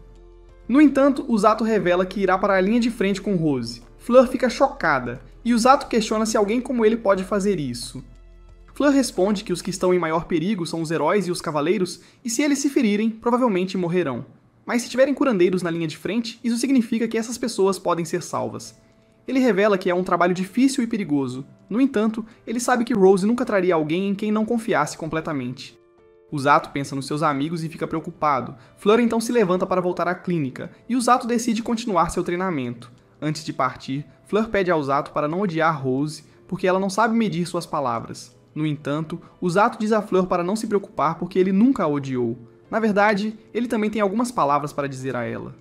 No entanto, Usato revela que irá para a linha de frente com Rose. Fleur fica chocada, e Usato questiona se alguém como ele pode fazer isso. Fleur responde que os que estão em maior perigo são os heróis e os cavaleiros, e se eles se ferirem, provavelmente morrerão. Mas se tiverem curandeiros na linha de frente, isso significa que essas pessoas podem ser salvas. Ele revela que é um trabalho difícil e perigoso. No entanto, ele sabe que Rose nunca traria alguém em quem não confiasse completamente. Usato pensa nos seus amigos e fica preocupado. Fleur então se levanta para voltar à clínica, e Usato decide continuar seu treinamento. Antes de partir, Fleur pede a Usato para não odiar Rose, porque ela não sabe medir suas palavras. No entanto, Usato diz a Fleur para não se preocupar porque ele nunca a odiou. Na verdade, ele também tem algumas palavras para dizer a ela.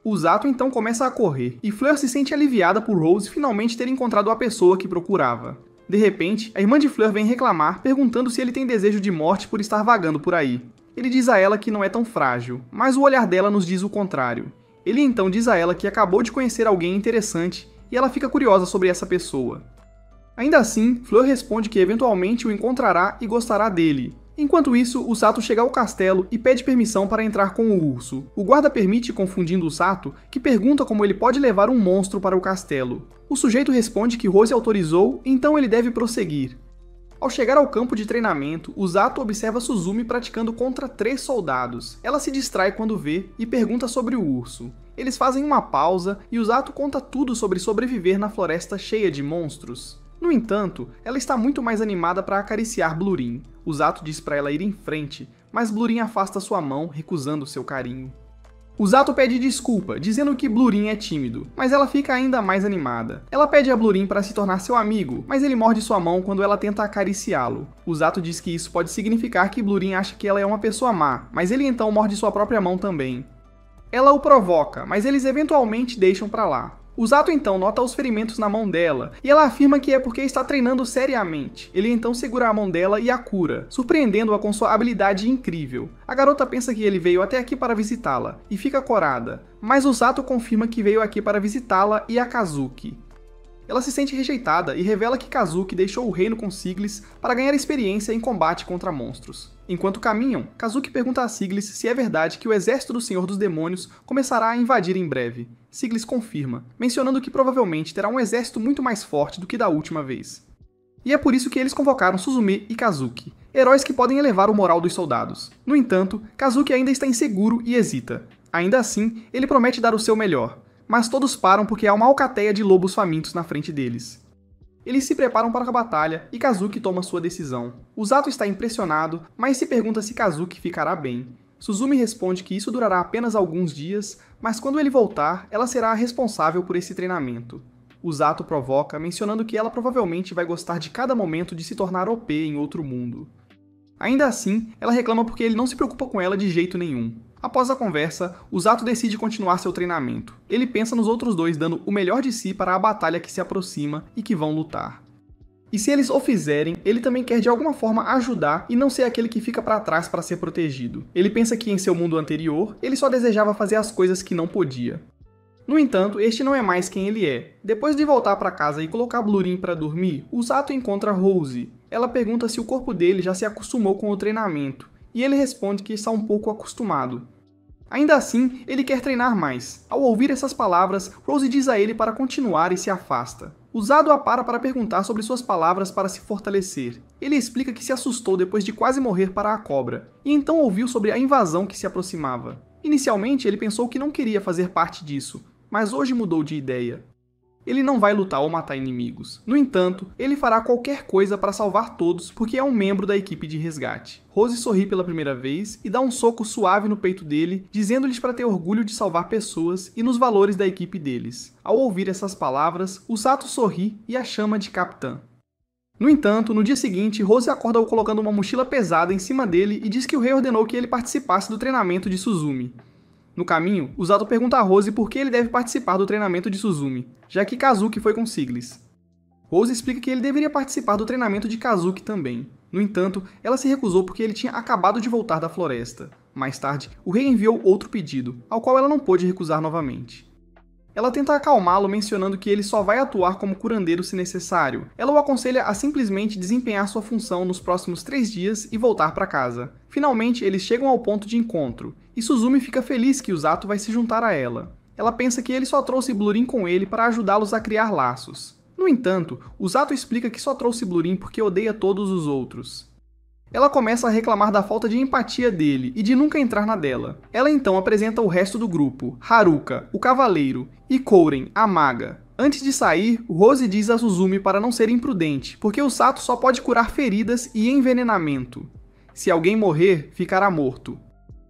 Usato então começa a correr, e Fleur se sente aliviada por Rose finalmente ter encontrado a pessoa que procurava. De repente, a irmã de Fleur vem reclamar, perguntando se ele tem desejo de morte por estar vagando por aí. Ele diz a ela que não é tão frágil, mas o olhar dela nos diz o contrário. Ele então diz a ela que acabou de conhecer alguém interessante, e ela fica curiosa sobre essa pessoa. Ainda assim, Fleur responde que eventualmente o encontrará e gostará dele. Enquanto isso, Usato chega ao castelo e pede permissão para entrar com o urso. O guarda permite, confundindo Usato, que pergunta como ele pode levar um monstro para o castelo. O sujeito responde que Rose autorizou, então ele deve prosseguir. Ao chegar ao campo de treinamento, Usato observa Suzumi praticando contra 3 soldados. Ela se distrai quando vê e pergunta sobre o urso. Eles fazem uma pausa e Usato conta tudo sobre sobreviver na floresta cheia de monstros. No entanto, ela está muito mais animada para acariciar Blurin. Usato diz para ela ir em frente, mas Blurin afasta sua mão, recusando seu carinho. Usato pede desculpa, dizendo que Blurin é tímido, mas ela fica ainda mais animada. Ela pede a Blurin para se tornar seu amigo, mas ele morde sua mão quando ela tenta acariciá-lo. Usato diz que isso pode significar que Blurin acha que ela é uma pessoa má, mas ele então morde sua própria mão também. Ela o provoca, mas eles eventualmente deixam pra lá. Usato então nota os ferimentos na mão dela, e ela afirma que é porque está treinando seriamente. Ele então segura a mão dela e a cura, surpreendendo-a com sua habilidade incrível. A garota pensa que ele veio até aqui para visitá-la, e fica corada, mas Usato confirma que veio aqui para visitá-la e a Kazuki. Ela se sente rejeitada e revela que Kazuki deixou o reino com Siglis para ganhar experiência em combate contra monstros. Enquanto caminham, Kazuki pergunta a Siglis se é verdade que o exército do Senhor dos Demônios começará a invadir em breve. Siglis confirma, mencionando que provavelmente terá um exército muito mais forte do que da última vez. E é por isso que eles convocaram Suzumi e Kazuki, heróis que podem elevar o moral dos soldados. No entanto, Kazuki ainda está inseguro e hesita. Ainda assim, ele promete dar o seu melhor. mas todos param porque há uma alcateia de lobos famintos na frente deles. Eles se preparam para a batalha e Kazuki toma sua decisão. Usato está impressionado, mas se pergunta se Kazuki ficará bem. Suzumi responde que isso durará apenas alguns dias, mas quando ele voltar, ela será a responsável por esse treinamento. Usato provoca, mencionando que ela provavelmente vai gostar de cada momento de se tornar OP em outro mundo. Ainda assim, ela reclama porque ele não se preocupa com ela de jeito nenhum. Após a conversa, Usato decide continuar seu treinamento. Ele pensa nos outros dois dando o melhor de si para a batalha que se aproxima e que vão lutar. E se eles o fizerem, ele também quer de alguma forma ajudar e não ser aquele que fica para trás para ser protegido. Ele pensa que em seu mundo anterior, ele só desejava fazer as coisas que não podia. No entanto, este não é mais quem ele é. Depois de voltar para casa e colocar Blurin para dormir, Usato encontra Rose. Ela pergunta se o corpo dele já se acostumou com o treinamento, e ele responde que está um pouco acostumado. Ainda assim, ele quer treinar mais. Ao ouvir essas palavras, Rose diz a ele para continuar e se afasta. Usato a para perguntar sobre suas palavras para se fortalecer. Ele explica que se assustou depois de quase morrer para a cobra, e então ouviu sobre a invasão que se aproximava. Inicialmente, ele pensou que não queria fazer parte disso, mas hoje mudou de ideia. Ele não vai lutar ou matar inimigos. No entanto, ele fará qualquer coisa para salvar todos porque é um membro da equipe de resgate. Rose sorri pela primeira vez e dá um soco suave no peito dele, dizendo-lhes para ter orgulho de salvar pessoas e nos valores da equipe deles. Ao ouvir essas palavras, Usato sorri e a chama de capitã. No entanto, no dia seguinte, Rose acorda-o colocando uma mochila pesada em cima dele e diz que o rei ordenou que ele participasse do treinamento de Suzumi. No caminho, Usato pergunta a Rose por que ele deve participar do treinamento de Suzumi, já que Kazuki foi com Siglis. Rose explica que ele deveria participar do treinamento de Kazuki também. No entanto, ela se recusou porque ele tinha acabado de voltar da floresta. Mais tarde, o rei enviou outro pedido, ao qual ela não pôde recusar novamente. Ela tenta acalmá-lo mencionando que ele só vai atuar como curandeiro se necessário. Ela o aconselha a simplesmente desempenhar sua função nos próximos 3 dias e voltar para casa. Finalmente, eles chegam ao ponto de encontro, e Suzumi fica feliz que Usato vai se juntar a ela. Ela pensa que ele só trouxe Blurin com ele para ajudá-los a criar laços. No entanto, Usato explica que só trouxe Blurin porque odeia todos os outros. Ela começa a reclamar da falta de empatia dele e de nunca entrar na dela. Ela então apresenta o resto do grupo, Haruka, o cavaleiro, e Kouren, a maga. Antes de sair, Rose diz a Suzumi para não ser imprudente, porque o Sato só pode curar feridas e envenenamento. Se alguém morrer, ficará morto.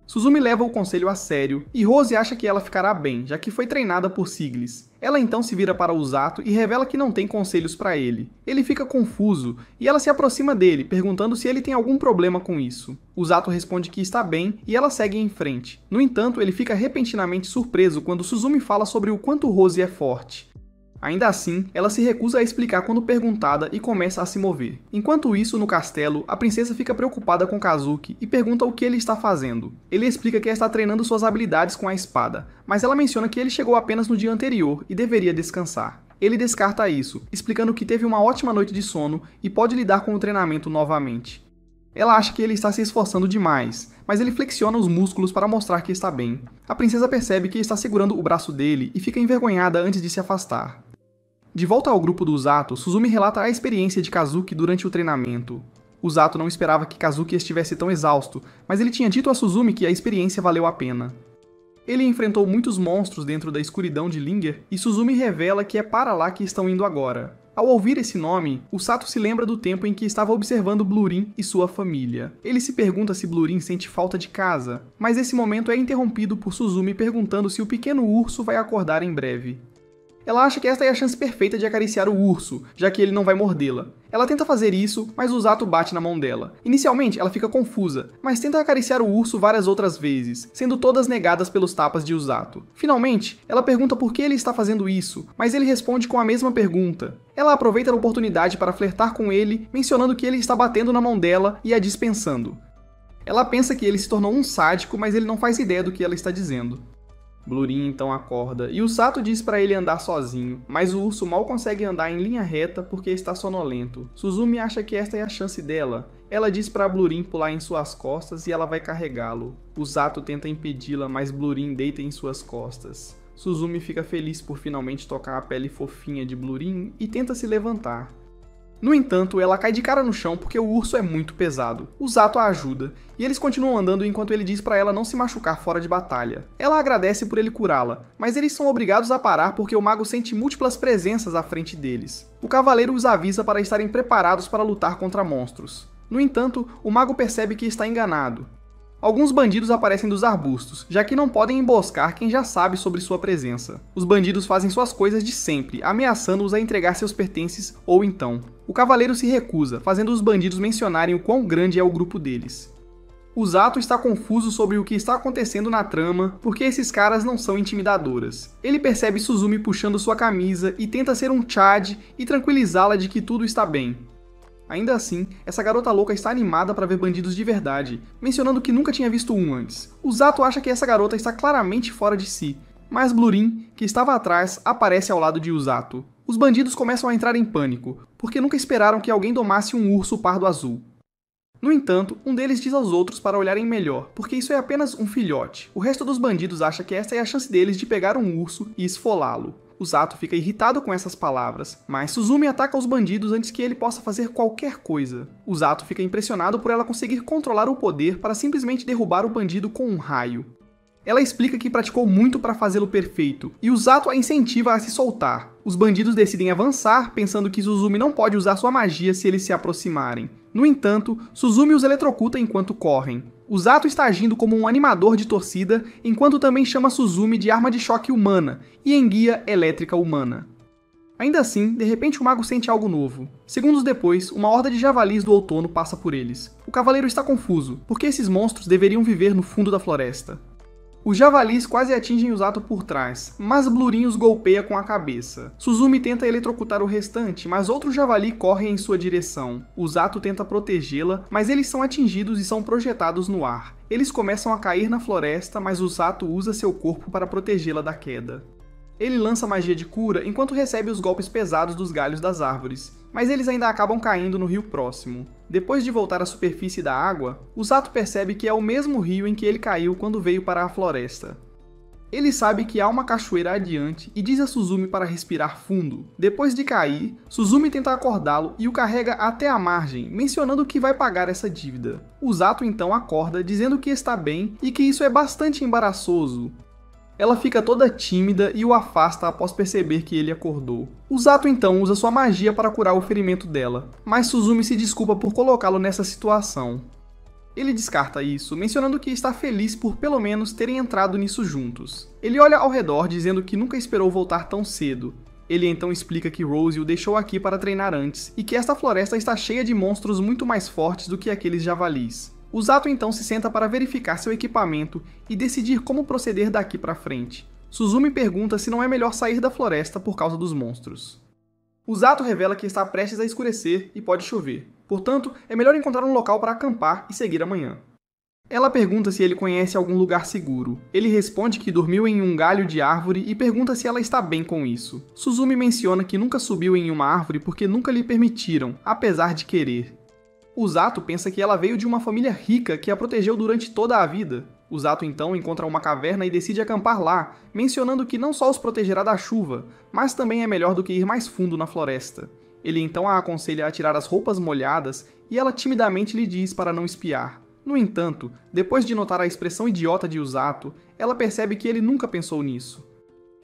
Suzumi leva o conselho a sério, e Rose acha que ela ficará bem, já que foi treinada por Siglis. Ela então se vira para Usato e revela que não tem conselhos para ele. Ele fica confuso, e ela se aproxima dele, perguntando se ele tem algum problema com isso. Usato responde que está bem, e ela segue em frente. No entanto, ele fica repentinamente surpreso quando Suzumi fala sobre o quanto Rose é forte. Ainda assim, ela se recusa a explicar quando perguntada e começa a se mover. Enquanto isso, no castelo, a princesa fica preocupada com Kazuki e pergunta o que ele está fazendo. Ele explica que está treinando suas habilidades com a espada, mas ela menciona que ele chegou apenas no dia anterior e deveria descansar. Ele descarta isso, explicando que teve uma ótima noite de sono e pode lidar com o treinamento novamente. Ela acha que ele está se esforçando demais, mas ele flexiona os músculos para mostrar que está bem. A princesa percebe que está segurando o braço dele e fica envergonhada antes de se afastar. De volta ao grupo do Usato, Suzumi relata a experiência de Kazuki durante o treinamento. Usato não esperava que Kazuki estivesse tão exausto, mas ele tinha dito a Suzumi que a experiência valeu a pena. Ele enfrentou muitos monstros dentro da escuridão de Linger, e Suzumi revela que é para lá que estão indo agora. Ao ouvir esse nome, o Sato se lembra do tempo em que estava observando Blurin e sua família. Ele se pergunta se Blurin sente falta de casa, mas esse momento é interrompido por Suzumi perguntando se o pequeno urso vai acordar em breve. Ela acha que esta é a chance perfeita de acariciar o urso, já que ele não vai mordê-la. Ela tenta fazer isso, mas Usato bate na mão dela. Inicialmente, ela fica confusa, mas tenta acariciar o urso várias outras vezes, sendo todas negadas pelos tapas de Usato. Finalmente, ela pergunta por que ele está fazendo isso, mas ele responde com a mesma pergunta. Ela aproveita a oportunidade para flertar com ele, mencionando que ele está batendo na mão dela e a dispensando. Ela pensa que ele se tornou um sádico, mas ele não faz ideia do que ela está dizendo. Blurin então acorda, e o Sato diz para ele andar sozinho, mas o urso mal consegue andar em linha reta porque está sonolento. Suzumi acha que esta é a chance dela. Ela diz para Blurin pular em suas costas e ela vai carregá-lo. O Sato tenta impedi-la, mas Blurin deita em suas costas. Suzumi fica feliz por finalmente tocar a pele fofinha de Blurin e tenta se levantar. No entanto, ela cai de cara no chão porque o urso é muito pesado. O Zato a ajuda, e eles continuam andando enquanto ele diz para ela não se machucar fora de batalha. Ela agradece por ele curá-la, mas eles são obrigados a parar porque o mago sente múltiplas presenças à frente deles. O cavaleiro os avisa para estarem preparados para lutar contra monstros. No entanto, o mago percebe que está enganado. Alguns bandidos aparecem dos arbustos, já que não podem emboscar quem já sabe sobre sua presença. Os bandidos fazem suas coisas de sempre, ameaçando-os a entregar seus pertences ou então. O cavaleiro se recusa, fazendo os bandidos mencionarem o quão grande é o grupo deles. O Zato está confuso sobre o que está acontecendo na trama, porque esses caras não são intimidadoras. Ele percebe Suzumi puxando sua camisa e tenta ser um Chad e tranquilizá-la de que tudo está bem. Ainda assim, essa garota louca está animada para ver bandidos de verdade, mencionando que nunca tinha visto um antes. O Zato acha que essa garota está claramente fora de si, mas Blurin, que estava atrás, aparece ao lado de Usato. Os bandidos começam a entrar em pânico, porque nunca esperaram que alguém domasse um urso pardo azul. No entanto, um deles diz aos outros para olharem melhor, porque isso é apenas um filhote. O resto dos bandidos acha que esta é a chance deles de pegar um urso e esfolá-lo. O Zato fica irritado com essas palavras, mas Suzumi ataca os bandidos antes que ele possa fazer qualquer coisa. O Zato fica impressionado por ela conseguir controlar o poder para simplesmente derrubar o bandido com um raio. Ela explica que praticou muito para fazê-lo perfeito, e o Zato a incentiva a se soltar. Os bandidos decidem avançar, pensando que Suzumi não pode usar sua magia se eles se aproximarem. No entanto, Suzumi os eletrocuta enquanto correm. O Zato está agindo como um animador de torcida, enquanto também chama Suzumi de arma de choque humana e enguia elétrica humana. Ainda assim, de repente o mago sente algo novo. Segundos depois, uma horda de javalis do outono passa por eles. O cavaleiro está confuso, porque esses monstros deveriam viver no fundo da floresta. Os javalis quase atingem o Zato por trás, mas Blurin os golpeia com a cabeça. Suzumi tenta eletrocutar o restante, mas outro javali corre em sua direção. O Zato tenta protegê-la, mas eles são atingidos e são projetados no ar. Eles começam a cair na floresta, mas o Zato usa seu corpo para protegê-la da queda. Ele lança magia de cura enquanto recebe os golpes pesados dos galhos das árvores, mas eles ainda acabam caindo no rio próximo. Depois de voltar à superfície da água, o Zato percebe que é o mesmo rio em que ele caiu quando veio para a floresta. Ele sabe que há uma cachoeira adiante e diz a Suzumi para respirar fundo. Depois de cair, Suzumi tenta acordá-lo e o carrega até a margem, mencionando que vai pagar essa dívida. O Zato então acorda, dizendo que está bem e que isso é bastante embaraçoso. Ela fica toda tímida e o afasta após perceber que ele acordou. O Zato então usa sua magia para curar o ferimento dela, mas Suzumi se desculpa por colocá-lo nessa situação. Ele descarta isso, mencionando que está feliz por pelo menos terem entrado nisso juntos. Ele olha ao redor dizendo que nunca esperou voltar tão cedo. Ele então explica que Rose o deixou aqui para treinar antes, e que esta floresta está cheia de monstros muito mais fortes do que aqueles javalis. O Zato então se senta para verificar seu equipamento e decidir como proceder daqui para frente. Suzumi pergunta se não é melhor sair da floresta por causa dos monstros. O Zato revela que está prestes a escurecer e pode chover, portanto, é melhor encontrar um local para acampar e seguir amanhã. Ela pergunta se ele conhece algum lugar seguro. Ele responde que dormiu em um galho de árvore e pergunta se ela está bem com isso. Suzumi menciona que nunca subiu em uma árvore porque nunca lhe permitiram, apesar de querer. O Zato pensa que ela veio de uma família rica que a protegeu durante toda a vida. O Zato então encontra uma caverna e decide acampar lá, mencionando que não só os protegerá da chuva, mas também é melhor do que ir mais fundo na floresta. Ele então a aconselha a tirar as roupas molhadas e ela timidamente lhe diz para não espiar. No entanto, depois de notar a expressão idiota de Usato, ela percebe que ele nunca pensou nisso.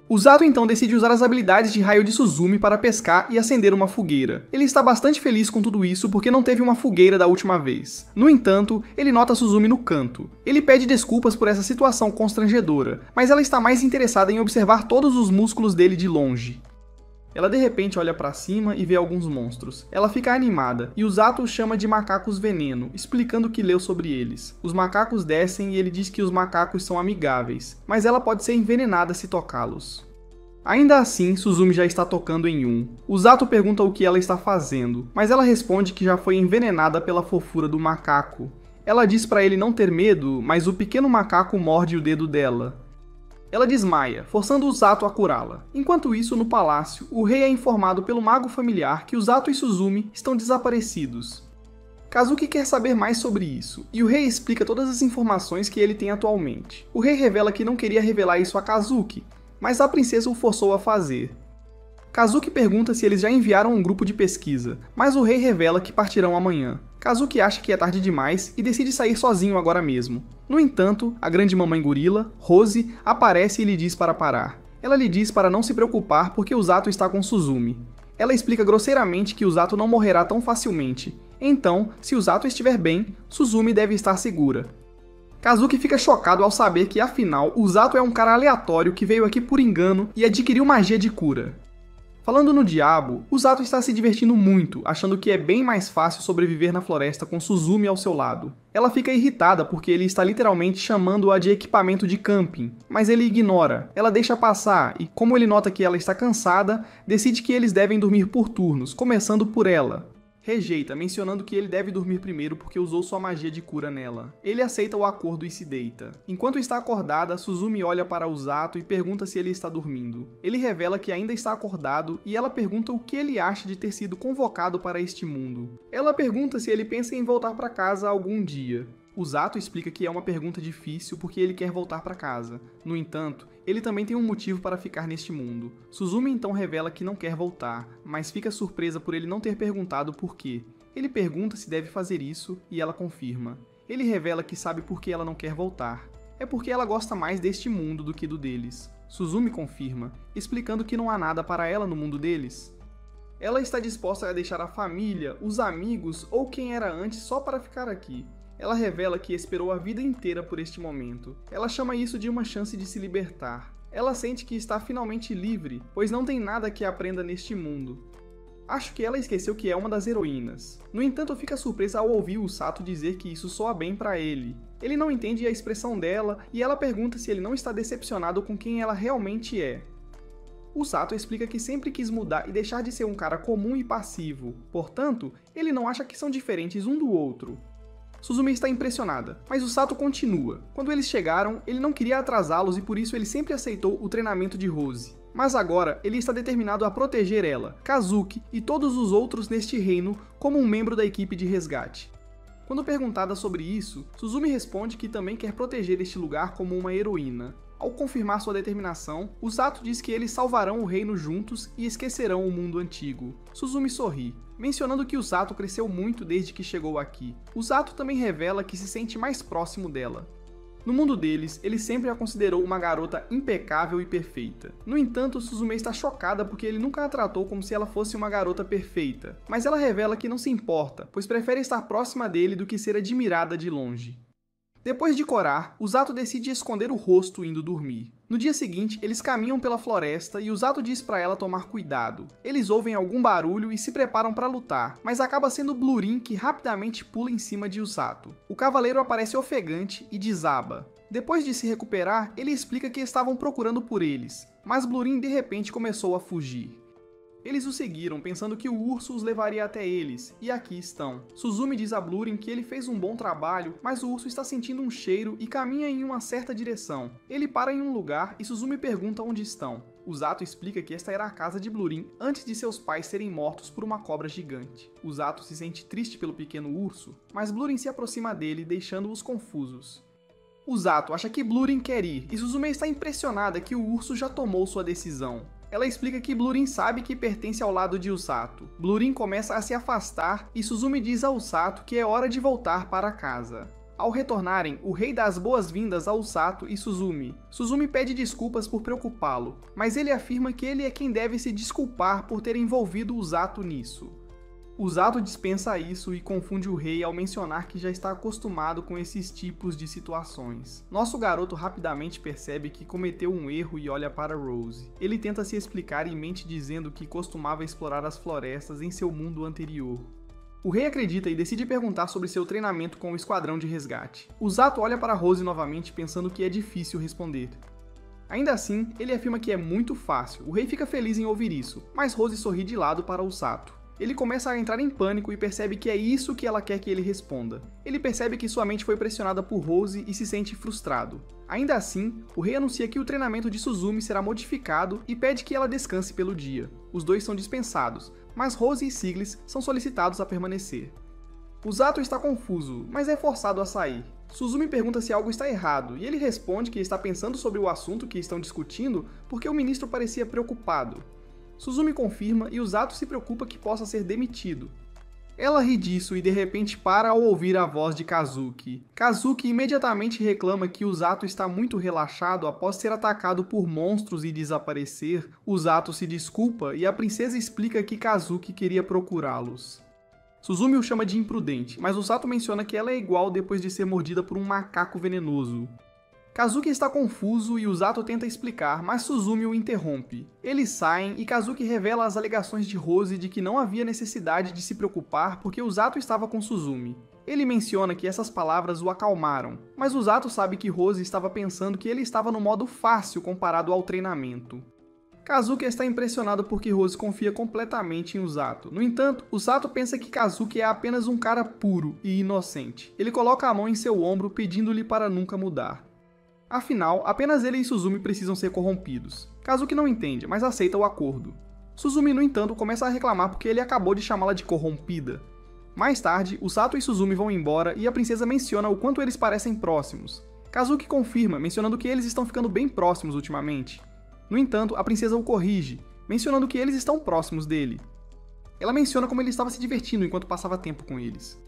Usato então decide usar as habilidades de raio de Suzumi para pescar e acender uma fogueira. Ele está bastante feliz com tudo isso porque não teve uma fogueira da última vez. No entanto, ele nota Suzumi no canto. Ele pede desculpas por essa situação constrangedora, mas ela está mais interessada em observar todos os músculos dele de longe. Ela de repente olha para cima e vê alguns monstros. Ela fica animada, e Usato os chama de macacos veneno, explicando o que leu sobre eles. Os macacos descem e ele diz que os macacos são amigáveis, mas ela pode ser envenenada se tocá-los. Ainda assim, Suzumi já está tocando em um. Usato pergunta o que ela está fazendo, mas ela responde que já foi envenenada pela fofura do macaco. Ela diz para ele não ter medo, mas o pequeno macaco morde o dedo dela. Ela desmaia, forçando Usato a curá-la. Enquanto isso, no palácio, o rei é informado pelo mago familiar que Usato e Suzumi estão desaparecidos. Kazuki quer saber mais sobre isso, e o rei explica todas as informações que ele tem atualmente. O rei revela que não queria revelar isso a Kazuki, mas a princesa o forçou a fazer. Kazuki pergunta se eles já enviaram um grupo de pesquisa, mas o rei revela que partirão amanhã. Kazuki acha que é tarde demais e decide sair sozinho agora mesmo. No entanto, a grande mamãe gorila, Rose, aparece e lhe diz para parar. Ela lhe diz para não se preocupar porque o Zato está com Suzumi. Ela explica grosseiramente que o Zato não morrerá tão facilmente. Então, se o Zato estiver bem, Suzumi deve estar segura. Kazuki fica chocado ao saber que, afinal, o Zato é um cara aleatório que veio aqui por engano e adquiriu magia de cura. Falando no diabo, o Zato está se divertindo muito, achando que é bem mais fácil sobreviver na floresta com Suzumi ao seu lado. Ela fica irritada porque ele está literalmente chamando-a de equipamento de camping, mas ele ignora. Ela deixa passar e, como ele nota que ela está cansada, decide que eles devem dormir por turnos, começando por ela. Rejeita, mencionando que ele deve dormir primeiro porque usou sua magia de cura nela. Ele aceita o acordo e se deita. Enquanto está acordada, Suzumi olha para o Zato e pergunta se ele está dormindo. Ele revela que ainda está acordado e ela pergunta o que ele acha de ter sido convocado para este mundo. Ela pergunta se ele pensa em voltar para casa algum dia. O Zato explica que é uma pergunta difícil porque ele quer voltar para casa. No entanto, ele também tem um motivo para ficar neste mundo. Suzumi então revela que não quer voltar, mas fica surpresa por ele não ter perguntado por quê. Ele pergunta se deve fazer isso e ela confirma. Ele revela que sabe por que ela não quer voltar. É porque ela gosta mais deste mundo do que do deles. Suzumi confirma, explicando que não há nada para ela no mundo deles. Ela está disposta a deixar a família, os amigos ou quem era antes só para ficar aqui. Ela revela que esperou a vida inteira por este momento. Ela chama isso de uma chance de se libertar. Ela sente que está finalmente livre, pois não tem nada que aprenda neste mundo. Acho que ela esqueceu que é uma das heroínas. No entanto, fica surpresa ao ouvir o Sato dizer que isso soa bem pra ele. Ele não entende a expressão dela e ela pergunta se ele não está decepcionado com quem ela realmente é. O Sato explica que sempre quis mudar e deixar de ser um cara comum e passivo. Portanto, ele não acha que são diferentes um do outro. Suzumi está impressionada, mas o Sato continua. Quando eles chegaram, ele não queria atrasá-los e por isso ele sempre aceitou o treinamento de Rose. Mas agora, ele está determinado a proteger ela, Kazuki e todos os outros neste reino como um membro da equipe de resgate. Quando perguntada sobre isso, Suzumi responde que também quer proteger este lugar como uma heroína. Ao confirmar sua determinação, o Sato diz que eles salvarão o reino juntos e esquecerão o mundo antigo. Suzumi sorri, mencionando que o Sato cresceu muito desde que chegou aqui. O Sato também revela que se sente mais próximo dela. No mundo deles, ele sempre a considerou uma garota impecável e perfeita. No entanto, Suzumi está chocada porque ele nunca a tratou como se ela fosse uma garota perfeita. Mas ela revela que não se importa, pois prefere estar próxima dele do que ser admirada de longe. Depois de corar, o Zato decide esconder o rosto indo dormir. No dia seguinte, eles caminham pela floresta e o Zato diz para ela tomar cuidado. Eles ouvem algum barulho e se preparam para lutar, mas acaba sendo Blurin que rapidamente pula em cima de Usato. O cavaleiro aparece ofegante e desaba. Depois de se recuperar, ele explica que estavam procurando por eles, mas Blurin de repente começou a fugir. Eles o seguiram, pensando que o urso os levaria até eles, e aqui estão. Suzumi diz a Blurin que ele fez um bom trabalho, mas o urso está sentindo um cheiro e caminha em uma certa direção. Ele para em um lugar e Suzumi pergunta onde estão. O Zato explica que esta era a casa de Blurin antes de seus pais serem mortos por uma cobra gigante. O Zato se sente triste pelo pequeno urso, mas Blurin se aproxima dele, deixando-os confusos. O Zato acha que Blurin quer ir, e Suzumi está impressionada que o urso já tomou sua decisão. Ela explica que Blurin sabe que pertence ao lado de Usato. Blurin começa a se afastar e Suzumi diz a Usato que é hora de voltar para casa. Ao retornarem, o rei dá as boas-vindas a Usato e Suzumi. Suzumi pede desculpas por preocupá-lo, mas ele afirma que ele é quem deve se desculpar por ter envolvido Usato nisso. Usato dispensa isso e confunde o rei ao mencionar que já está acostumado com esses tipos de situações. Nosso garoto rapidamente percebe que cometeu um erro e olha para Rose. Ele tenta se explicar e mente dizendo que costumava explorar as florestas em seu mundo anterior. O rei acredita e decide perguntar sobre seu treinamento com o esquadrão de resgate. Usato olha para Rose novamente pensando que é difícil responder. Ainda assim, ele afirma que é muito fácil. O rei fica feliz em ouvir isso, mas Rose sorri de lado para Usato. Ele começa a entrar em pânico e percebe que é isso que ela quer que ele responda. Ele percebe que sua mente foi pressionada por Rose e se sente frustrado. Ainda assim, o rei anuncia que o treinamento de Suzumi será modificado e pede que ela descanse pelo dia. Os dois são dispensados, mas Rose e Siglis são solicitados a permanecer. Usato está confuso, mas é forçado a sair. Suzumi pergunta se algo está errado, e ele responde que está pensando sobre o assunto que estão discutindo porque o ministro parecia preocupado. Suzumi confirma e Usato se preocupa que possa ser demitido. Ela ri disso e de repente para ao ouvir a voz de Kazuki. Kazuki imediatamente reclama que Usato está muito relaxado após ser atacado por monstros e desaparecer. Usato se desculpa e a princesa explica que Kazuki queria procurá-los. Suzumi o chama de imprudente, mas Usato menciona que ela é igual depois de ser mordida por um macaco venenoso. Kazuki está confuso e Usato tenta explicar, mas Suzumi o interrompe. Eles saem e Kazuki revela as alegações de Rose de que não havia necessidade de se preocupar porque Usato estava com Suzumi. Ele menciona que essas palavras o acalmaram, mas Usato sabe que Rose estava pensando que ele estava no modo fácil comparado ao treinamento. Kazuki está impressionado porque Rose confia completamente em Usato. No entanto, Usato pensa que Kazuki é apenas um cara puro e inocente. Ele coloca a mão em seu ombro pedindo-lhe para nunca mudar. Afinal, apenas ele e Suzumi precisam ser corrompidos. Kazuki não entende, mas aceita o acordo. Suzumi, no entanto, começa a reclamar porque ele acabou de chamá-la de corrompida. Mais tarde, Usato e Suzumi vão embora e a princesa menciona o quanto eles parecem próximos. Kazuki confirma, mencionando que eles estão ficando bem próximos ultimamente. No entanto, a princesa o corrige, mencionando que eles estão próximos dele. Ela menciona como ele estava se divertindo enquanto passava tempo com eles.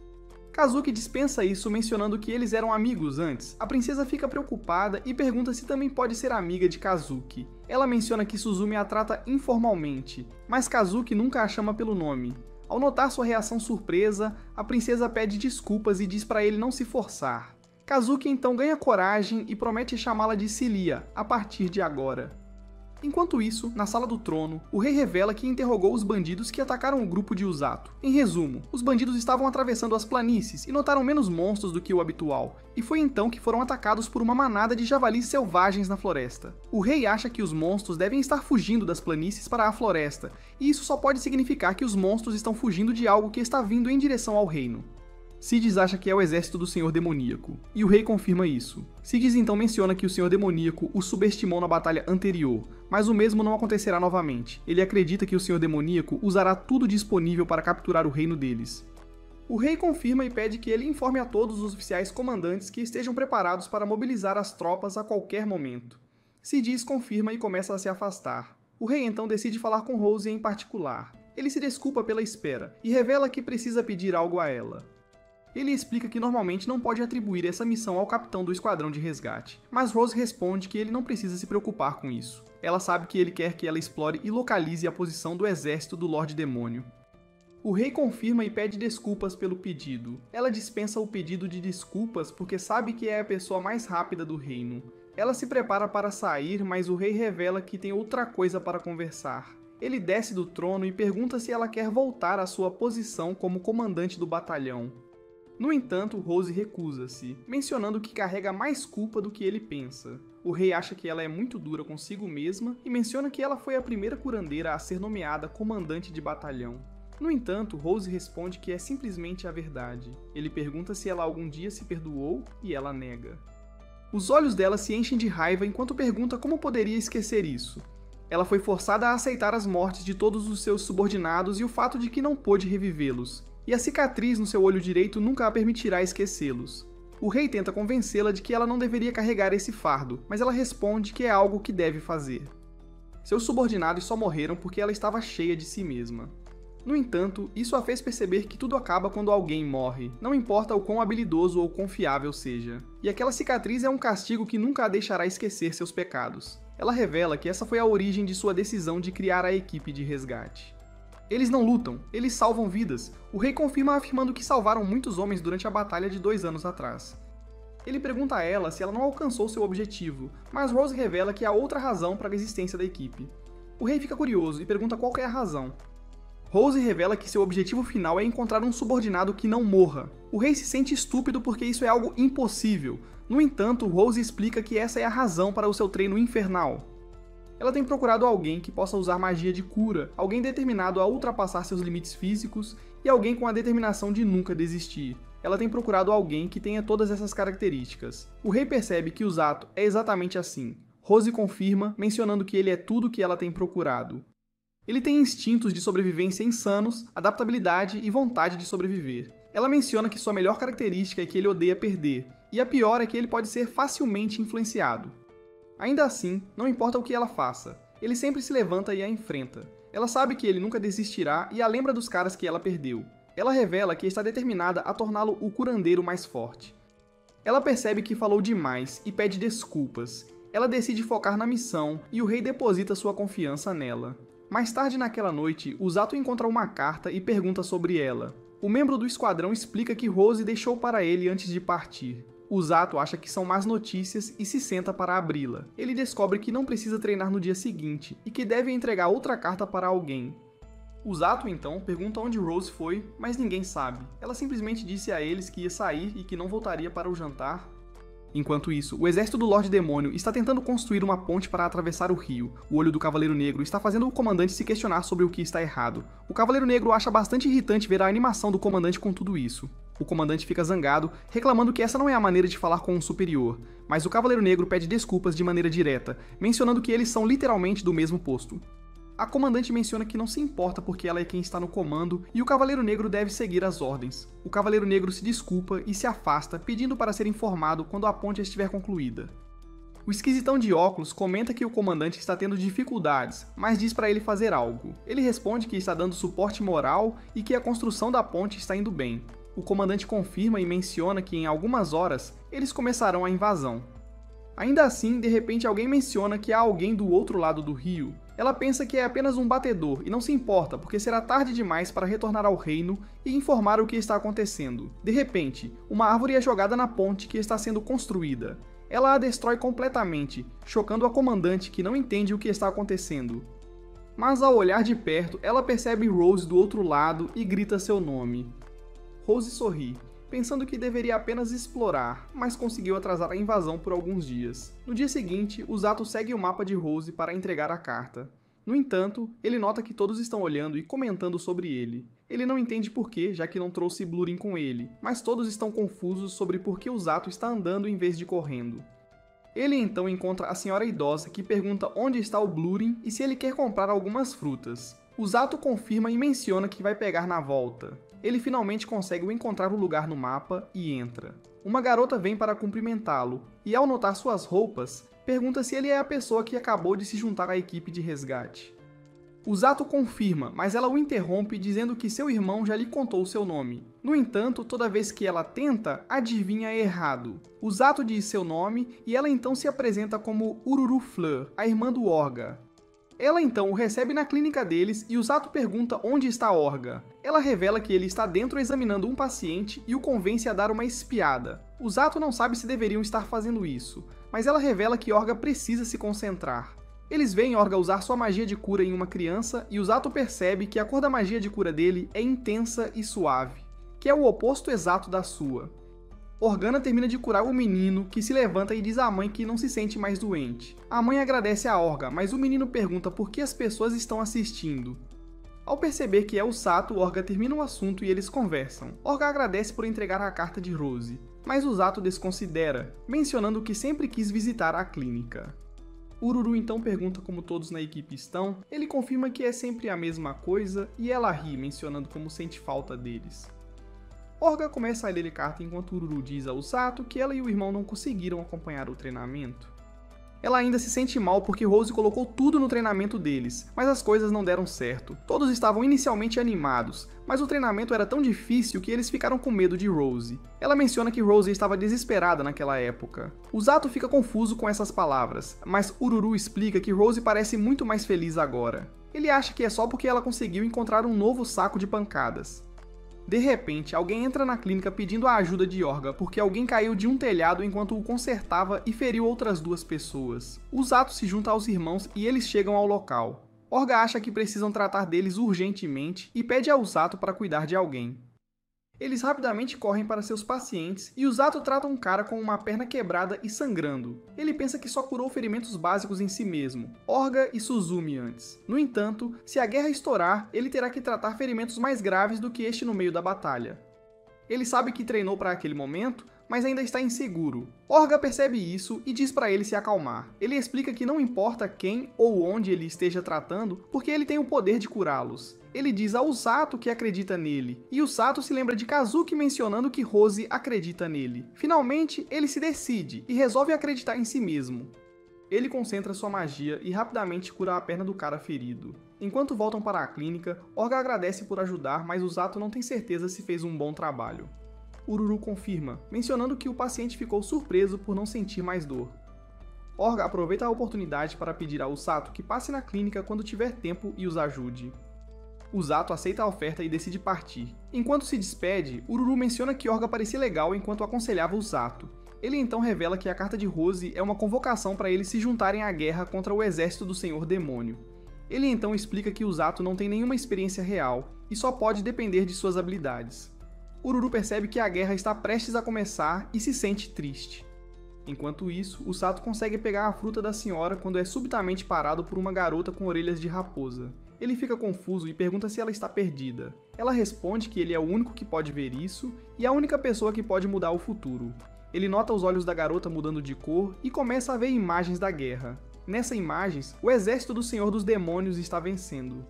Kazuki dispensa isso mencionando que eles eram amigos antes. A princesa fica preocupada e pergunta se também pode ser amiga de Kazuki. Ela menciona que Suzumi a trata informalmente, mas Kazuki nunca a chama pelo nome. Ao notar sua reação surpresa, a princesa pede desculpas e diz para ele não se forçar. Kazuki então ganha coragem e promete chamá-la de Cilia a partir de agora. Enquanto isso, na sala do trono, o rei revela que interrogou os bandidos que atacaram o grupo de Usato. Em resumo, os bandidos estavam atravessando as planícies e notaram menos monstros do que o habitual, e foi então que foram atacados por uma manada de javalis selvagens na floresta. O rei acha que os monstros devem estar fugindo das planícies para a floresta, e isso só pode significar que os monstros estão fugindo de algo que está vindo em direção ao reino. Sidis acha que é o exército do Senhor Demoníaco, e o rei confirma isso. Sidis então menciona que o Senhor Demoníaco o subestimou na batalha anterior, mas o mesmo não acontecerá novamente. Ele acredita que o Senhor Demoníaco usará tudo disponível para capturar o reino deles. O rei confirma e pede que ele informe a todos os oficiais comandantes que estejam preparados para mobilizar as tropas a qualquer momento. Sidis confirma e começa a se afastar. O rei então decide falar com Rose em particular. Ele se desculpa pela espera e revela que precisa pedir algo a ela. Ele explica que normalmente não pode atribuir essa missão ao capitão do esquadrão de resgate, mas Rose responde que ele não precisa se preocupar com isso. Ela sabe que ele quer que ela explore e localize a posição do exército do Lorde Demônio. O rei confirma e pede desculpas pelo pedido. Ela dispensa o pedido de desculpas porque sabe que é a pessoa mais rápida do reino. Ela se prepara para sair, mas o rei revela que tem outra coisa para conversar. Ele desce do trono e pergunta se ela quer voltar à sua posição como comandante do batalhão. No entanto, Rose recusa-se, mencionando que carrega mais culpa do que ele pensa. O rei acha que ela é muito dura consigo mesma e menciona que ela foi a primeira curandeira a ser nomeada comandante de batalhão. No entanto, Rose responde que é simplesmente a verdade. Ele pergunta se ela algum dia se perdoou e ela nega. Os olhos dela se enchem de raiva enquanto pergunta como poderia esquecer isso. Ela foi forçada a aceitar as mortes de todos os seus subordinados e o fato de que não pôde revivê-los. E a cicatriz no seu olho direito nunca a permitirá esquecê-los. O rei tenta convencê-la de que ela não deveria carregar esse fardo, mas ela responde que é algo que deve fazer. Seus subordinados só morreram porque ela estava cheia de si mesma. No entanto, isso a fez perceber que tudo acaba quando alguém morre, não importa o quão habilidoso ou confiável seja. E aquela cicatriz é um castigo que nunca a deixará esquecer seus pecados. Ela revela que essa foi a origem de sua decisão de criar a equipe de resgate. Eles não lutam, eles salvam vidas. O rei confirma afirmando que salvaram muitos homens durante a batalha de 2 anos atrás. Ele pergunta a ela se ela não alcançou seu objetivo, mas Rose revela que há outra razão para a existência da equipe. O rei fica curioso e pergunta qual é a razão. Rose revela que seu objetivo final é encontrar um subordinado que não morra. O rei se sente estúpido porque isso é algo impossível. No entanto, Rose explica que essa é a razão para o seu treino infernal. Ela tem procurado alguém que possa usar magia de cura, alguém determinado a ultrapassar seus limites físicos e alguém com a determinação de nunca desistir. Ela tem procurado alguém que tenha todas essas características. O rei percebe que Usato é exatamente assim. Rose confirma, mencionando que ele é tudo o que ela tem procurado. Ele tem instintos de sobrevivência insanos, adaptabilidade e vontade de sobreviver. Ela menciona que sua melhor característica é que ele odeia perder, e a pior é que ele pode ser facilmente influenciado. Ainda assim, não importa o que ela faça, ele sempre se levanta e a enfrenta. Ela sabe que ele nunca desistirá e a lembra dos caras que ela perdeu. Ela revela que está determinada a torná-lo o curandeiro mais forte. Ela percebe que falou demais e pede desculpas. Ela decide focar na missão e o rei deposita sua confiança nela. Mais tarde naquela noite, o Zato encontra uma carta e pergunta sobre ela. O membro do esquadrão explica que Rose deixou para ele antes de partir. O Zato acha que são más notícias e se senta para abri-la. Ele descobre que não precisa treinar no dia seguinte e que deve entregar outra carta para alguém. O Zato então pergunta onde Rose foi, mas ninguém sabe. Ela simplesmente disse a eles que ia sair e que não voltaria para o jantar. Enquanto isso, o exército do Lorde Demônio está tentando construir uma ponte para atravessar o rio. O olho do Cavaleiro Negro está fazendo o comandante se questionar sobre o que está errado. O Cavaleiro Negro acha bastante irritante ver a animação do comandante com tudo isso. O comandante fica zangado, reclamando que essa não é a maneira de falar com um superior, mas o Cavaleiro Negro pede desculpas de maneira direta, mencionando que eles são literalmente do mesmo posto. A comandante menciona que não se importa porque ela é quem está no comando e o Cavaleiro Negro deve seguir as ordens. O Cavaleiro Negro se desculpa e se afasta, pedindo para ser informado quando a ponte estiver concluída. O esquisitão de óculos comenta que o comandante está tendo dificuldades, mas diz para ele fazer algo. Ele responde que está dando suporte moral e que a construção da ponte está indo bem. O comandante confirma e menciona que em algumas horas eles começarão a invasão. Ainda assim, de repente alguém menciona que há alguém do outro lado do rio. Ela pensa que é apenas um batedor e não se importa, porque será tarde demais para retornar ao reino e informar o que está acontecendo. De repente, uma árvore é jogada na ponte que está sendo construída. Ela a destrói completamente, chocando a comandante que não entende o que está acontecendo. Mas ao olhar de perto, ela percebe Rose do outro lado e grita seu nome. Rose sorri, pensando que deveria apenas explorar, mas conseguiu atrasar a invasão por alguns dias. No dia seguinte, o Zato segue o mapa de Rose para entregar a carta. No entanto, ele nota que todos estão olhando e comentando sobre ele. Ele não entende porquê, já que não trouxe Blurin com ele, mas todos estão confusos sobre por que o Zato está andando em vez de correndo. Ele então encontra a senhora idosa que pergunta onde está o Blurin e se ele quer comprar algumas frutas. O Zato confirma e menciona que vai pegar na volta. Ele finalmente consegue encontrar o lugar no mapa e entra. Uma garota vem para cumprimentá-lo, e ao notar suas roupas, pergunta se ele é a pessoa que acabou de se juntar à equipe de resgate. O Zato confirma, mas ela o interrompe dizendo que seu irmão já lhe contou seu nome. No entanto, toda vez que ela tenta, adivinha errado. O Zato diz seu nome e ela então se apresenta como Ururu Fleur, a irmã do Orga. Ela então o recebe na clínica deles e o Zato pergunta onde está Orga. Ela revela que ele está dentro examinando um paciente e o convence a dar uma espiada. O Zato não sabe se deveriam estar fazendo isso, mas ela revela que Orga precisa se concentrar. Eles veem Orga usar sua magia de cura em uma criança e o Zato percebe que a cor da magia de cura dele é intensa e suave, que é o oposto exato da sua. Organa termina de curar o menino, que se levanta e diz à mãe que não se sente mais doente. A mãe agradece a Orga, mas o menino pergunta por que as pessoas estão assistindo. Ao perceber que é o Sato, Orga termina o assunto e eles conversam. Orga agradece por entregar a carta de Rose, mas o Sato desconsidera, mencionando que sempre quis visitar a clínica. Ururu então pergunta como todos na equipe estão, ele confirma que é sempre a mesma coisa e ela ri, mencionando como sente falta deles. Orga começa a ler a carta enquanto Ururu diz ao Sato que ela e o irmão não conseguiram acompanhar o treinamento. Ela ainda se sente mal porque Rose colocou tudo no treinamento deles, mas as coisas não deram certo. Todos estavam inicialmente animados, mas o treinamento era tão difícil que eles ficaram com medo de Rose. Ela menciona que Rose estava desesperada naquela época. O Sato fica confuso com essas palavras, mas Ururu explica que Rose parece muito mais feliz agora. Ele acha que é só porque ela conseguiu encontrar um novo saco de pancadas. De repente, alguém entra na clínica pedindo a ajuda de Orga porque alguém caiu de um telhado enquanto o consertava e feriu outras duas pessoas. O Sato se junta aos irmãos e eles chegam ao local. Orga acha que precisam tratar deles urgentemente e pede ao Sato para cuidar de alguém. Eles rapidamente correm para seus pacientes e o Sato trata um cara com uma perna quebrada e sangrando. Ele pensa que só curou ferimentos básicos em si mesmo, Orga e Suzumi antes. No entanto, se a guerra estourar, ele terá que tratar ferimentos mais graves do que este no meio da batalha. Ele sabe que treinou para aquele momento, mas ainda está inseguro. Orga percebe isso e diz para ele se acalmar. Ele explica que não importa quem ou onde ele esteja tratando, porque ele tem o poder de curá-los. Ele diz ao Sato que acredita nele, e o Sato se lembra de Kazuki mencionando que Rose acredita nele. Finalmente, ele se decide e resolve acreditar em si mesmo. Ele concentra sua magia e rapidamente cura a perna do cara ferido. Enquanto voltam para a clínica, Orga agradece por ajudar, mas Usato não tem certeza se fez um bom trabalho. Ururu confirma, mencionando que o paciente ficou surpreso por não sentir mais dor. Orga aproveita a oportunidade para pedir a Usato que passe na clínica quando tiver tempo e os ajude. Usato aceita a oferta e decide partir. Enquanto se despede, Ururu menciona que Orga parecia legal enquanto aconselhava Usato. Ele então revela que a carta de Rose é uma convocação para eles se juntarem à guerra contra o exército do Senhor Demônio. Ele então explica que Usato não tem nenhuma experiência real e só pode depender de suas habilidades. Ururu percebe que a guerra está prestes a começar e se sente triste. Enquanto isso, Usato consegue pegar a fruta da senhora quando é subitamente parado por uma garota com orelhas de raposa. Ele fica confuso e pergunta se ela está perdida. Ela responde que ele é o único que pode ver isso e a única pessoa que pode mudar o futuro. Ele nota os olhos da garota mudando de cor e começa a ver imagens da guerra. Nessas imagens, o exército do Senhor dos Demônios está vencendo.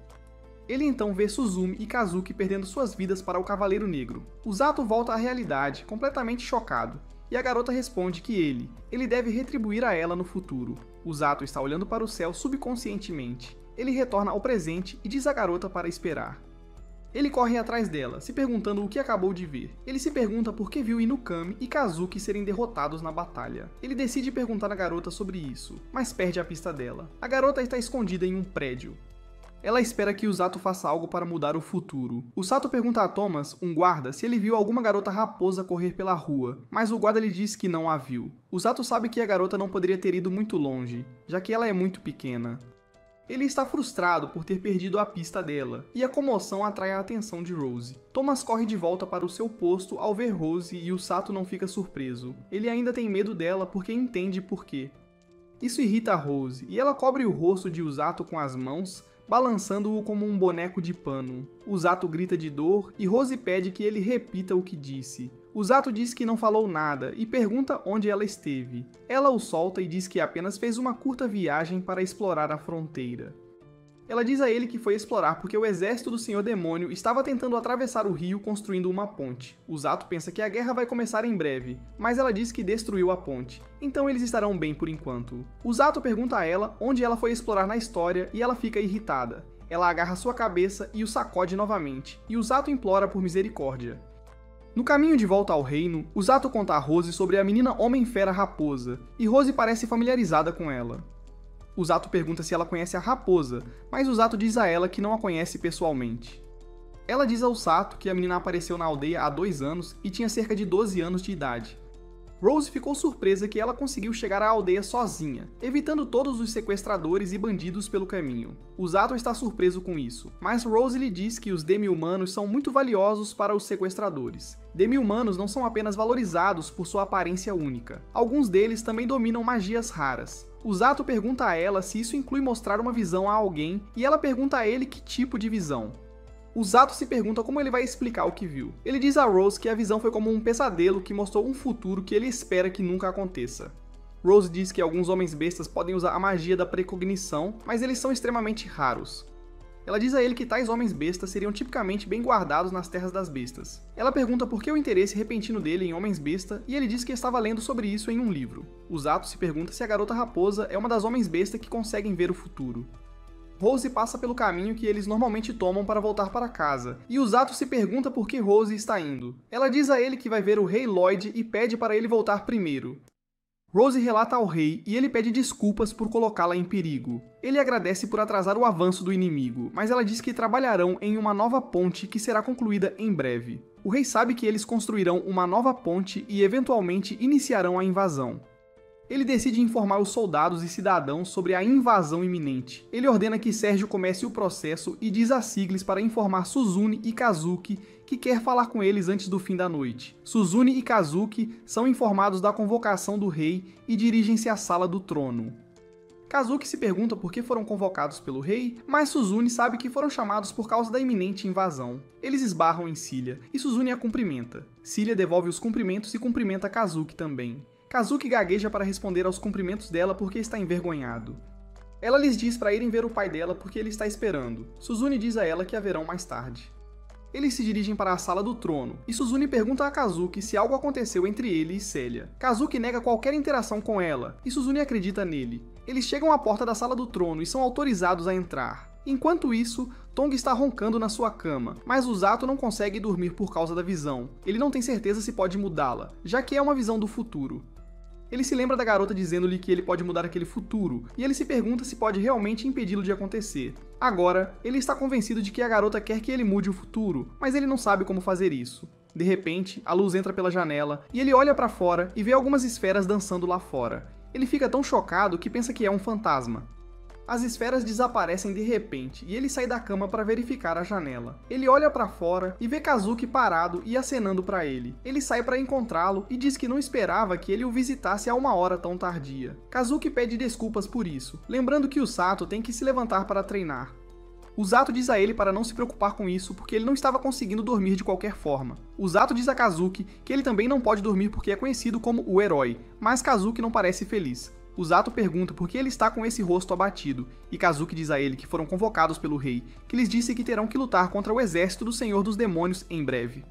Ele então vê Suzumi e Kazuki perdendo suas vidas para o Cavaleiro Negro. Usato volta à realidade, completamente chocado, e a garota responde que ele deve retribuir a ela no futuro. Usato está olhando para o céu subconscientemente. Ele retorna ao presente e diz à garota para esperar. Ele corre atrás dela, se perguntando o que acabou de ver. Ele se pergunta por que viu Inukami e Kazuki serem derrotados na batalha. Ele decide perguntar à garota sobre isso, mas perde a pista dela. A garota está escondida em um prédio. Ela espera que Usato faça algo para mudar o futuro. Usato pergunta a Thomas, um guarda, se ele viu alguma garota raposa correr pela rua, mas o guarda lhe diz que não a viu. Usato sabe que a garota não poderia ter ido muito longe, já que ela é muito pequena. Ele está frustrado por ter perdido a pista dela, e a comoção atrai a atenção de Rose. Thomas corre de volta para o seu posto ao ver Rose e Usato não fica surpreso. Ele ainda tem medo dela porque entende por quê. Isso irrita a Rose, e ela cobre o rosto de Usato com as mãos, balançando-o como um boneco de pano. Usato grita de dor e Rose pede que ele repita o que disse. Usato diz que não falou nada e pergunta onde ela esteve. Ela o solta e diz que apenas fez uma curta viagem para explorar a fronteira. Ela diz a ele que foi explorar porque o exército do Senhor Demônio estava tentando atravessar o rio construindo uma ponte. Usato pensa que a guerra vai começar em breve, mas ela diz que destruiu a ponte, então eles estarão bem por enquanto. Usato pergunta a ela onde ela foi explorar na história e ela fica irritada. Ela agarra sua cabeça e o sacode novamente, e Usato implora por misericórdia. No caminho de volta ao reino, Usato conta a Rose sobre a menina Homem-Fera Raposa, e Rose parece familiarizada com ela. Usato pergunta se ela conhece a raposa, mas Usato diz a ela que não a conhece pessoalmente. Ela diz a Usato que a menina apareceu na aldeia há 2 anos e tinha cerca de 12 anos de idade. Rose ficou surpresa que ela conseguiu chegar à aldeia sozinha, evitando todos os sequestradores e bandidos pelo caminho. Usato está surpreso com isso, mas Rose lhe diz que os demi-humanos são muito valiosos para os sequestradores. Demi-humanos não são apenas valorizados por sua aparência única, alguns deles também dominam magias raras. Usato pergunta a ela se isso inclui mostrar uma visão a alguém, e ela pergunta a ele que tipo de visão. Usato se pergunta como ele vai explicar o que viu. Ele diz a Rose que a visão foi como um pesadelo que mostrou um futuro que ele espera que nunca aconteça. Rose diz que alguns homens bestas podem usar a magia da precognição, mas eles são extremamente raros. Ela diz a ele que tais homens bestas seriam tipicamente bem guardados nas terras das bestas. Ela pergunta por que o interesse repentino dele em homens besta e ele diz que estava lendo sobre isso em um livro. Usato se pergunta se a garota raposa é uma das homens besta que conseguem ver o futuro. Rose passa pelo caminho que eles normalmente tomam para voltar para casa, e Usato se pergunta por que Rose está indo. Ela diz a ele que vai ver o Rei Lloyd e pede para ele voltar primeiro. Rose relata ao rei e ele pede desculpas por colocá-la em perigo. Ele agradece por atrasar o avanço do inimigo, mas ela diz que trabalharão em uma nova ponte que será concluída em breve. O rei sabe que eles construirão uma nova ponte e eventualmente iniciarão a invasão. Ele decide informar os soldados e cidadãos sobre a invasão iminente. Ele ordena que Sérgio comece o processo e diz a Siglis para informar Suzune e Kazuki que quer falar com eles antes do fim da noite. Suzune e Kazuki são informados da convocação do rei e dirigem-se à sala do trono. Kazuki se pergunta por que foram convocados pelo rei, mas Suzune sabe que foram chamados por causa da iminente invasão. Eles esbarram em Cilia, e Suzune a cumprimenta. Cilia devolve os cumprimentos e cumprimenta Kazuki também. Kazuki gagueja para responder aos cumprimentos dela porque está envergonhado. Ela lhes diz para irem ver o pai dela porque ele está esperando. Suzune diz a ela que a verão mais tarde. Eles se dirigem para a sala do trono, e Suzune pergunta a Kazuki se algo aconteceu entre ele e Celia. Kazuki nega qualquer interação com ela, e Suzune acredita nele. Eles chegam à porta da sala do trono e são autorizados a entrar. Enquanto isso, Tong está roncando na sua cama, mas o Zato não consegue dormir por causa da visão. Ele não tem certeza se pode mudá-la, já que é uma visão do futuro. Ele se lembra da garota dizendo-lhe que ele pode mudar aquele futuro, e ele se pergunta se pode realmente impedi-lo de acontecer. Agora, ele está convencido de que a garota quer que ele mude o futuro, mas ele não sabe como fazer isso. De repente, a luz entra pela janela, e ele olha para fora e vê algumas esferas dançando lá fora. Ele fica tão chocado que pensa que é um fantasma. As esferas desaparecem de repente, e ele sai da cama para verificar a janela. Ele olha para fora e vê Kazuki parado e acenando para ele. Ele sai para encontrá-lo e diz que não esperava que ele o visitasse a uma hora tão tardia. Kazuki pede desculpas por isso, lembrando que o Sato tem que se levantar para treinar. O Zato diz a ele para não se preocupar com isso porque ele não estava conseguindo dormir de qualquer forma. O Zato diz a Kazuki que ele também não pode dormir porque é conhecido como o herói, mas Kazuki não parece feliz. O Zato pergunta por que ele está com esse rosto abatido, e Kazuki diz a ele que foram convocados pelo rei, que lhes disse que terão que lutar contra o exército do Senhor dos Demônios em breve.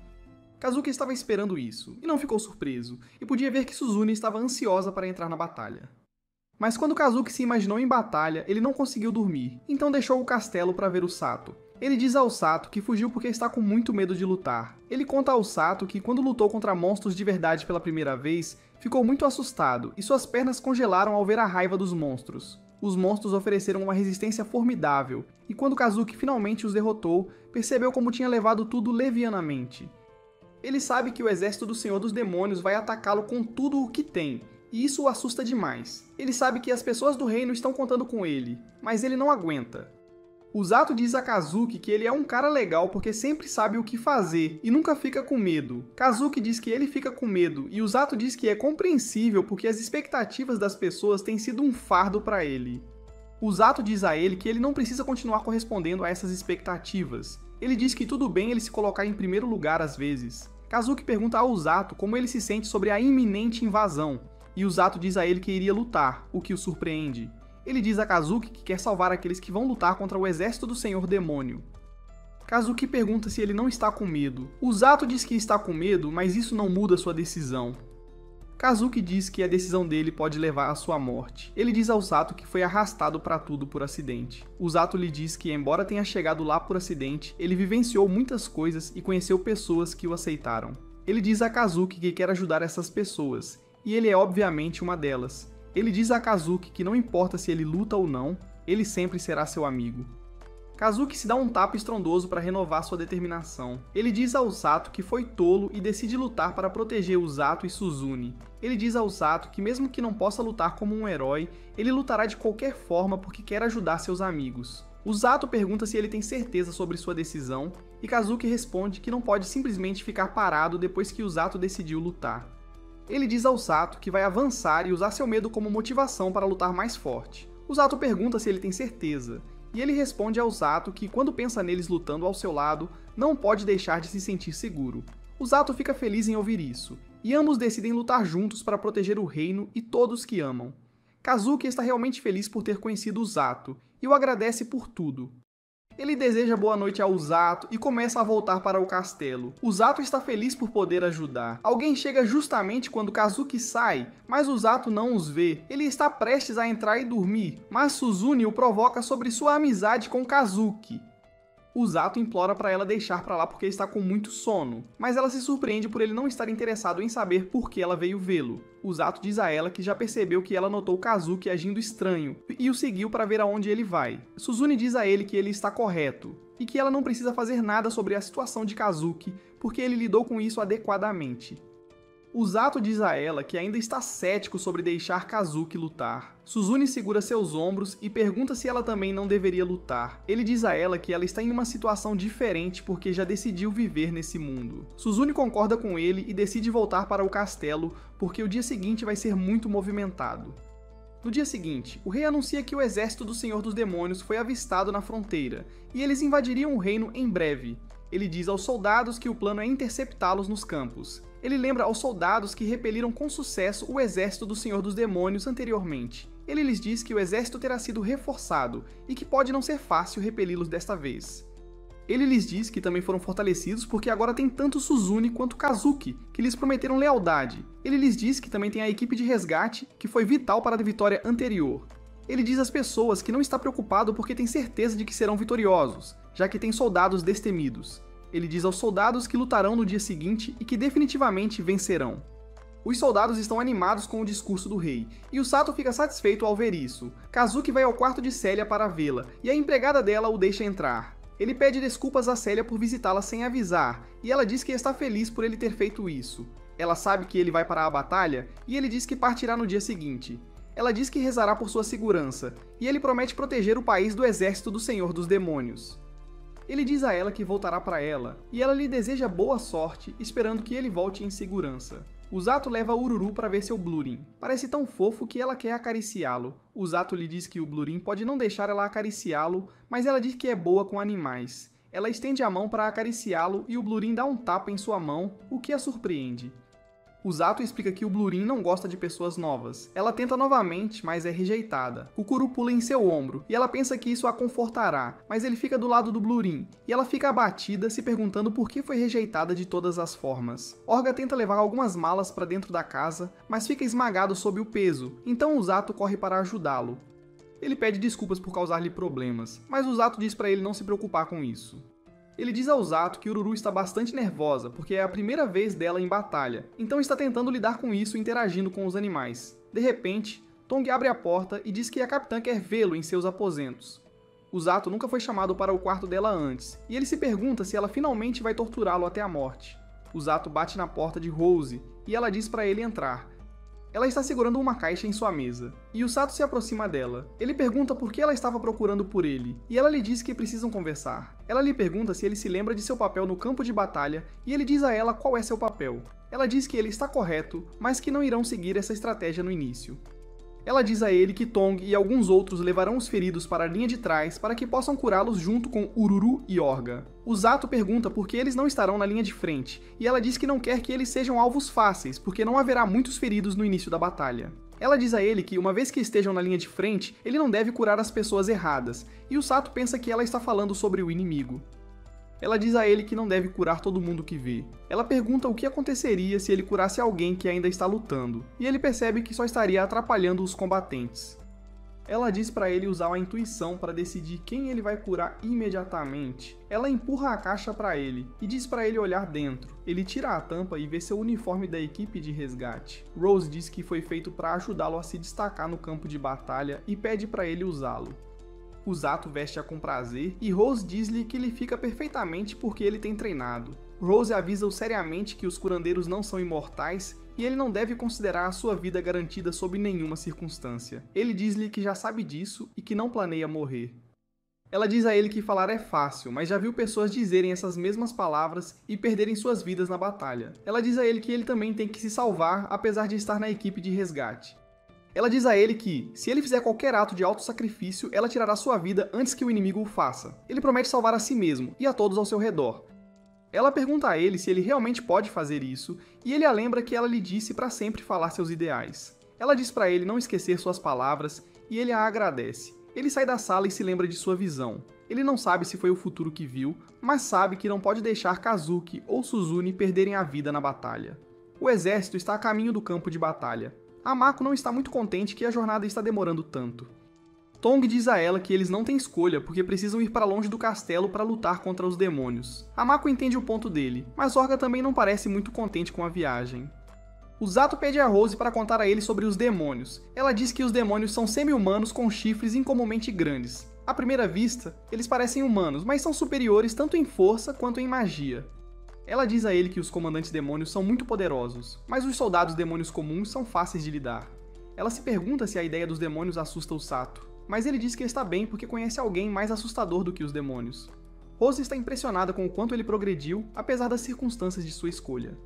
Kazuki estava esperando isso, e não ficou surpreso, e podia ver que Suzune estava ansiosa para entrar na batalha. Mas quando Kazuki se imaginou em batalha, ele não conseguiu dormir, então deixou o castelo para ver o Sato. Ele diz ao Sato que fugiu porque está com muito medo de lutar. Ele conta ao Sato que quando lutou contra monstros de verdade pela primeira vez, ficou muito assustado e suas pernas congelaram ao ver a raiva dos monstros. Os monstros ofereceram uma resistência formidável, e quando Kazuki finalmente os derrotou, percebeu como tinha levado tudo levianamente. Ele sabe que o exército do Senhor dos Demônios vai atacá-lo com tudo o que tem, e isso o assusta demais. Ele sabe que as pessoas do reino estão contando com ele, mas ele não aguenta. O Zato diz a Kazuki que ele é um cara legal porque sempre sabe o que fazer e nunca fica com medo. Kazuki diz que ele fica com medo e o Zato diz que é compreensível porque as expectativas das pessoas têm sido um fardo para ele. O Zato diz a ele que ele não precisa continuar correspondendo a essas expectativas. Ele diz que tudo bem ele se colocar em primeiro lugar às vezes. Kazuki pergunta ao Zato como ele se sente sobre a iminente invasão, e o Zato diz a ele que iria lutar, o que o surpreende. Ele diz a Kazuki que quer salvar aqueles que vão lutar contra o exército do Senhor Demônio. Kazuki pergunta se ele não está com medo. O Zato diz que está com medo, mas isso não muda sua decisão. Kazuki diz que a decisão dele pode levar à sua morte. Ele diz ao Sato que foi arrastado para tudo por acidente. O Zato lhe diz que, embora tenha chegado lá por acidente, ele vivenciou muitas coisas e conheceu pessoas que o aceitaram. Ele diz a Kazuki que quer ajudar essas pessoas, e ele é obviamente uma delas. Ele diz a Kazuki que não importa se ele luta ou não, ele sempre será seu amigo. Kazuki se dá um tapa estrondoso para renovar sua determinação. Ele diz ao Sato que foi tolo e decide lutar para proteger o Zato e Suzune. Ele diz ao Sato que mesmo que não possa lutar como um herói, ele lutará de qualquer forma porque quer ajudar seus amigos. O Zato pergunta se ele tem certeza sobre sua decisão, e Kazuki responde que não pode simplesmente ficar parado depois que o Zato decidiu lutar. Ele diz ao Sato que vai avançar e usar seu medo como motivação para lutar mais forte. O Zato pergunta se ele tem certeza, e ele responde ao Sato que quando pensa neles lutando ao seu lado, não pode deixar de se sentir seguro. O Zato fica feliz em ouvir isso, e ambos decidem lutar juntos para proteger o reino e todos que amam. Kazuki está realmente feliz por ter conhecido o Zato, e o agradece por tudo. Ele deseja boa noite ao Zato e começa a voltar para o castelo. O Zato está feliz por poder ajudar. Alguém chega justamente quando Kazuki sai, mas o Zato não os vê. Ele está prestes a entrar e dormir, mas Suzune o provoca sobre sua amizade com Kazuki. O Zato implora para ela deixar para lá porque está com muito sono, mas ela se surpreende por ele não estar interessado em saber por que ela veio vê-lo. O Zato diz a ela que já percebeu que ela notou Kazuki agindo estranho e o seguiu para ver aonde ele vai. Suzune diz a ele que ele está correto e que ela não precisa fazer nada sobre a situação de Kazuki porque ele lidou com isso adequadamente. O Zato diz a ela que ainda está cético sobre deixar Kazuki lutar. Suzune segura seus ombros e pergunta se ela também não deveria lutar. Ele diz a ela que ela está em uma situação diferente porque já decidiu viver nesse mundo. Suzune concorda com ele e decide voltar para o castelo porque o dia seguinte vai ser muito movimentado. No dia seguinte, o rei anuncia que o exército do Senhor dos Demônios foi avistado na fronteira e eles invadiriam o reino em breve. Ele diz aos soldados que o plano é interceptá-los nos campos. Ele lembra aos soldados que repeliram com sucesso o exército do Senhor dos Demônios anteriormente. Ele lhes diz que o exército terá sido reforçado e que pode não ser fácil repeli-los desta vez. Ele lhes diz que também foram fortalecidos porque agora tem tanto Suzune quanto Kazuki, que lhes prometeram lealdade. Ele lhes diz que também tem a equipe de resgate, que foi vital para a vitória anterior. Ele diz às pessoas que não está preocupado porque tem certeza de que serão vitoriosos, já que tem soldados destemidos. Ele diz aos soldados que lutarão no dia seguinte e que definitivamente vencerão. Os soldados estão animados com o discurso do rei, e o Sato fica satisfeito ao ver isso. Kazuki vai ao quarto de Célia para vê-la, e a empregada dela o deixa entrar. Ele pede desculpas a Célia por visitá-la sem avisar, e ela diz que está feliz por ele ter feito isso. Ela sabe que ele vai para a batalha, e ele diz que partirá no dia seguinte. Ela diz que rezará por sua segurança, e ele promete proteger o país do exército do Senhor dos Demônios. Ele diz a ela que voltará para ela, e ela lhe deseja boa sorte, esperando que ele volte em segurança. O Zato leva Ururu para ver seu Blurin. Parece tão fofo que ela quer acariciá-lo. O Zato lhe diz que o Blurin pode não deixar ela acariciá-lo, mas ela diz que é boa com animais. Ela estende a mão para acariciá-lo e o Blurin dá um tapa em sua mão, o que a surpreende. O Zato explica que o Blurin não gosta de pessoas novas. Ela tenta novamente, mas é rejeitada. O Kuru pula em seu ombro, e ela pensa que isso a confortará, mas ele fica do lado do Blurin, e ela fica abatida, se perguntando por que foi rejeitada de todas as formas. Orga tenta levar algumas malas para dentro da casa, mas fica esmagado sob o peso, então o Zato corre para ajudá-lo. Ele pede desculpas por causar-lhe problemas, mas o Zato diz para ele não se preocupar com isso. Ele diz ao Zato que Ururu está bastante nervosa, porque é a primeira vez dela em batalha, então está tentando lidar com isso interagindo com os animais. De repente, Tong abre a porta e diz que a capitã quer vê-lo em seus aposentos. O Zato nunca foi chamado para o quarto dela antes, e ele se pergunta se ela finalmente vai torturá-lo até a morte. O Zato bate na porta de Rose, e ela diz para ele entrar. Ela está segurando uma caixa em sua mesa, e o Sato se aproxima dela. Ele pergunta por que ela estava procurando por ele, e ela lhe diz que precisam conversar. Ela lhe pergunta se ele se lembra de seu papel no campo de batalha, e ele diz a ela qual é seu papel. Ela diz que ele está correto, mas que não irão seguir essa estratégia no início. Ela diz a ele que Tong e alguns outros levarão os feridos para a linha de trás para que possam curá-los junto com Ururu e Orga. O Zato pergunta por que eles não estarão na linha de frente, e ela diz que não quer que eles sejam alvos fáceis, porque não haverá muitos feridos no início da batalha. Ela diz a ele que, uma vez que estejam na linha de frente, ele não deve curar as pessoas erradas, e o Sato pensa que ela está falando sobre o inimigo. Ela diz a ele que não deve curar todo mundo que vê. Ela pergunta o que aconteceria se ele curasse alguém que ainda está lutando, e ele percebe que só estaria atrapalhando os combatentes. Ela diz para ele usar a intuição para decidir quem ele vai curar imediatamente. Ela empurra a caixa para ele e diz para ele olhar dentro. Ele tira a tampa e vê seu uniforme da equipe de resgate. Rose diz que foi feito para ajudá-lo a se destacar no campo de batalha e pede para ele usá-lo. O Zato veste-a com prazer e Rose diz-lhe que ele fica perfeitamente porque ele tem treinado. Rose avisa-o seriamente que os curandeiros não são imortais e ele não deve considerar a sua vida garantida sob nenhuma circunstância. Ele diz-lhe que já sabe disso e que não planeia morrer. Ela diz a ele que falar é fácil, mas já viu pessoas dizerem essas mesmas palavras e perderem suas vidas na batalha. Ela diz a ele que ele também tem que se salvar apesar de estar na equipe de resgate. Ela diz a ele que, se ele fizer qualquer ato de autossacrifício, ela tirará sua vida antes que o inimigo o faça. Ele promete salvar a si mesmo e a todos ao seu redor. Ela pergunta a ele se ele realmente pode fazer isso, e ele a lembra que ela lhe disse para sempre falar seus ideais. Ela diz para ele não esquecer suas palavras, e ele a agradece. Ele sai da sala e se lembra de sua visão. Ele não sabe se foi o futuro que viu, mas sabe que não pode deixar Kazuki ou Suzune perderem a vida na batalha. O exército está a caminho do campo de batalha. A Mako não está muito contente que a jornada está demorando tanto. Tong diz a ela que eles não têm escolha porque precisam ir para longe do castelo para lutar contra os demônios. A Mako entende o ponto dele, mas Orga também não parece muito contente com a viagem. O Zato pede a Rose para contar a ele sobre os demônios. Ela diz que os demônios são semi-humanos com chifres incomumente grandes. À primeira vista, eles parecem humanos, mas são superiores tanto em força quanto em magia. Ela diz a ele que os comandantes demônios são muito poderosos, mas os soldados demônios comuns são fáceis de lidar. Ela se pergunta se a ideia dos demônios assusta o Sato, mas ele diz que está bem porque conhece alguém mais assustador do que os demônios. Rose está impressionada com o quanto ele progrediu, apesar das circunstâncias de sua escolha.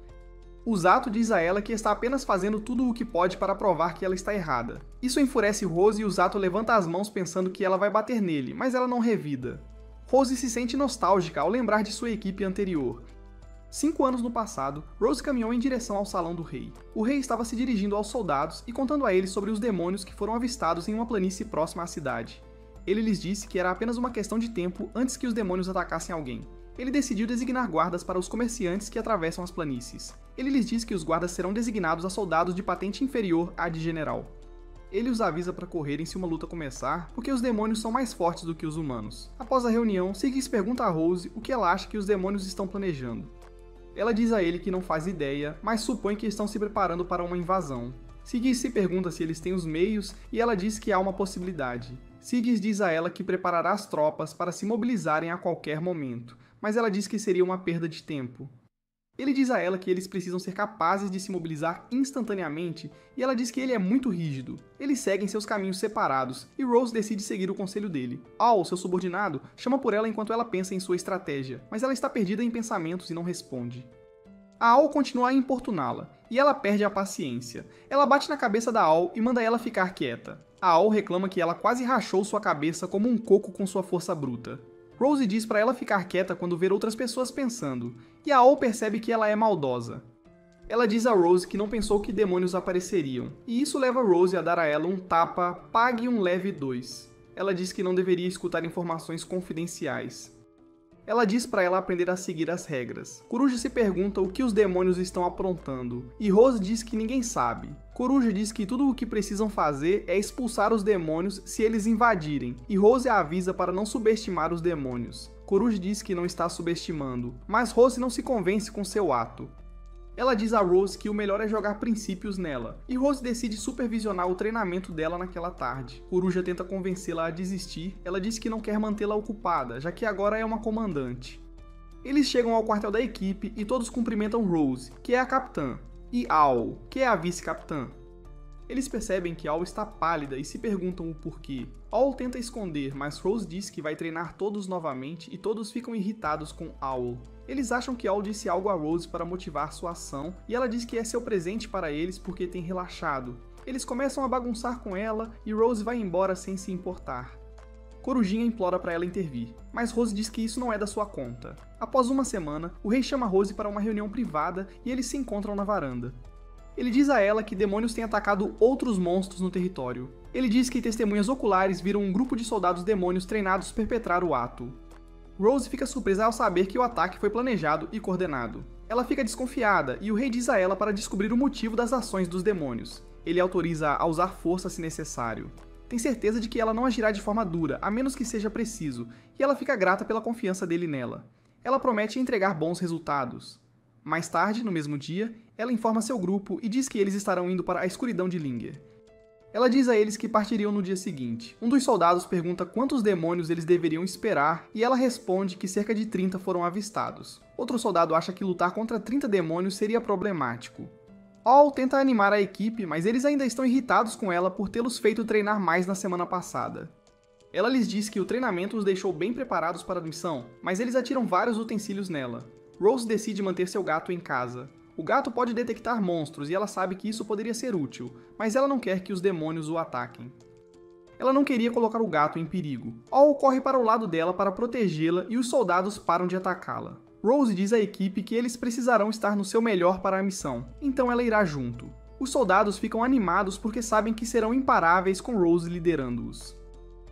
O Zato diz a ela que está apenas fazendo tudo o que pode para provar que ela está errada. Isso enfurece Rose e o Zato levanta as mãos pensando que ela vai bater nele, mas ela não revida. Rose se sente nostálgica ao lembrar de sua equipe anterior. 5 anos no passado, Rose caminhou em direção ao salão do rei. O rei estava se dirigindo aos soldados e contando a eles sobre os demônios que foram avistados em uma planície próxima à cidade. Ele lhes disse que era apenas uma questão de tempo antes que os demônios atacassem alguém. Ele decidiu designar guardas para os comerciantes que atravessam as planícies. Ele lhes disse que os guardas serão designados a soldados de patente inferior à de general. Ele os avisa para correrem se uma luta começar, porque os demônios são mais fortes do que os humanos. Após a reunião, Siggis pergunta a Rose o que ela acha que os demônios estão planejando. Ela diz a ele que não faz ideia, mas supõe que estão se preparando para uma invasão. Siggis se pergunta se eles têm os meios e ela diz que há uma possibilidade. Siggis diz a ela que preparará as tropas para se mobilizarem a qualquer momento, mas ela diz que seria uma perda de tempo. Ele diz a ela que eles precisam ser capazes de se mobilizar instantaneamente e ela diz que ele é muito rígido. Eles seguem seus caminhos separados e Rose decide seguir o conselho dele. Al, seu subordinado, chama por ela enquanto ela pensa em sua estratégia, mas ela está perdida em pensamentos e não responde. A Al continua a importuná-la e ela perde a paciência. Ela bate na cabeça da Al e manda ela ficar quieta. A Al reclama que ela quase rachou sua cabeça como um coco com sua força bruta. Rose diz para ela ficar quieta quando ver outras pessoas pensando, e a Al percebe que ela é maldosa. Ela diz a Rose que não pensou que demônios apareceriam, e isso leva Rose a dar a ela um tapa pague um leve 2. Ela diz que não deveria escutar informações confidenciais. Ela diz para ela aprender a seguir as regras. Coruja se pergunta o que os demônios estão aprontando, e Rose diz que ninguém sabe. Coruja diz que tudo o que precisam fazer é expulsar os demônios se eles invadirem, e Rose a avisa para não subestimar os demônios. Coruja diz que não está subestimando, mas Rose não se convence com seu ato. Ela diz a Rose que o melhor é jogar princípios nela, e Rose decide supervisionar o treinamento dela naquela tarde. Coruja tenta convencê-la a desistir, ela diz que não quer mantê-la ocupada, já que agora é uma comandante. Eles chegam ao quartel da equipe e todos cumprimentam Rose, que é a capitã, e Al, que é a vice-capitã. Eles percebem que Al está pálida e se perguntam o porquê. Al tenta esconder, mas Rose diz que vai treinar todos novamente e todos ficam irritados com Al. Eles acham que Al disse algo a Rose para motivar sua ação e ela diz que é seu presente para eles porque tem relaxado. Eles começam a bagunçar com ela e Rose vai embora sem se importar. Corujinha implora para ela intervir, mas Rose diz que isso não é da sua conta. Após uma semana, o rei chama Rose para uma reunião privada e eles se encontram na varanda. Ele diz a ela que demônios têm atacado outros monstros no território. Ele diz que testemunhas oculares viram um grupo de soldados demônios treinados perpetrar o ato. Rose fica surpresa ao saber que o ataque foi planejado e coordenado. Ela fica desconfiada e o rei diz a ela para descobrir o motivo das ações dos demônios. Ele autoriza a usar força se necessário. Tem certeza de que ela não agirá de forma dura, a menos que seja preciso, e ela fica grata pela confiança dele nela. Ela promete entregar bons resultados. Mais tarde, no mesmo dia, ela informa seu grupo e diz que eles estarão indo para a escuridão de Linger. Ela diz a eles que partiriam no dia seguinte. Um dos soldados pergunta quantos demônios eles deveriam esperar e ela responde que cerca de 30 foram avistados. Outro soldado acha que lutar contra 30 demônios seria problemático. Al tenta animar a equipe, mas eles ainda estão irritados com ela por tê-los feito treinar mais na semana passada. Ela lhes diz que o treinamento os deixou bem preparados para a missão, mas eles atiram vários utensílios nela. Rose decide manter seu gato em casa. O gato pode detectar monstros e ela sabe que isso poderia ser útil, mas ela não quer que os demônios o ataquem. Ela não queria colocar o gato em perigo. Al corre para o lado dela para protegê-la e os soldados param de atacá-la. Rose diz à equipe que eles precisarão estar no seu melhor para a missão, então ela irá junto. Os soldados ficam animados porque sabem que serão imparáveis com Rose liderando-os.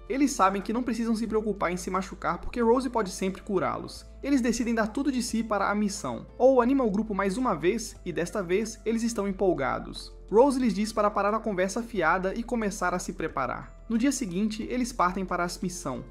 Eles sabem que não precisam se preocupar em se machucar porque Rose pode sempre curá-los. Eles decidem dar tudo de si para a missão. Al anima o grupo mais uma vez e desta vez eles estão empolgados. Rose lhes diz para parar a conversa fiada e começar a se preparar. No dia seguinte, eles partem para a missão.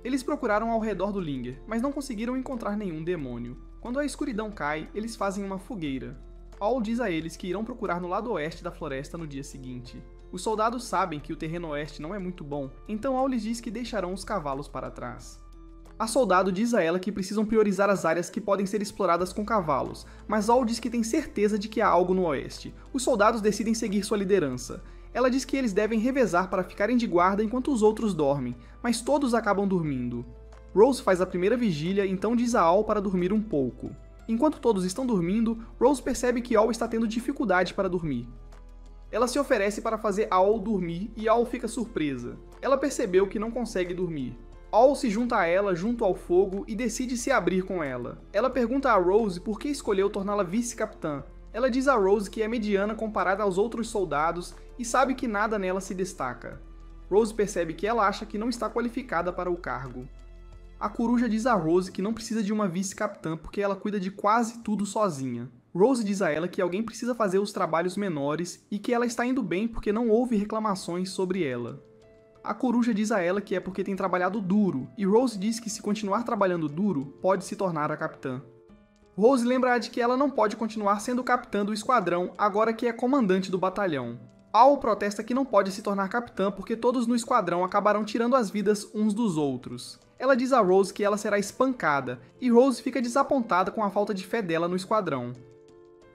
Eles procuraram ao redor do Linger, mas não conseguiram encontrar nenhum demônio. Quando a escuridão cai, eles fazem uma fogueira. Al diz a eles que irão procurar no lado oeste da floresta no dia seguinte. Os soldados sabem que o terreno oeste não é muito bom, então Al lhes diz que deixarão os cavalos para trás. A soldado diz a ela que precisam priorizar as áreas que podem ser exploradas com cavalos, mas Al diz que tem certeza de que há algo no oeste. Os soldados decidem seguir sua liderança. Ela diz que eles devem revezar para ficarem de guarda enquanto os outros dormem, mas todos acabam dormindo. Rose faz a primeira vigília, então diz a Al para dormir um pouco. Enquanto todos estão dormindo, Rose percebe que Al está tendo dificuldade para dormir. Ela se oferece para fazer Al dormir e Al fica surpresa. Ela percebeu que não consegue dormir. Al se junta a ela junto ao fogo e decide se abrir com ela. Ela pergunta a Rose por que escolheu torná-la vice-capitã. Ela diz a Rose que é mediana comparada aos outros soldados e sabe que nada nela se destaca. Rose percebe que ela acha que não está qualificada para o cargo. A coruja diz a Rose que não precisa de uma vice-capitã porque ela cuida de quase tudo sozinha. Rose diz a ela que alguém precisa fazer os trabalhos menores e que ela está indo bem porque não houve reclamações sobre ela. A coruja diz a ela que é porque tem trabalhado duro, e Rose diz que se continuar trabalhando duro, pode se tornar a capitã. Rose lembra de que ela não pode continuar sendo capitã do esquadrão agora que é comandante do batalhão. Al protesta que não pode se tornar capitã porque todos no esquadrão acabarão tirando as vidas uns dos outros. Ela diz a Rose que ela será espancada, e Rose fica desapontada com a falta de fé dela no esquadrão.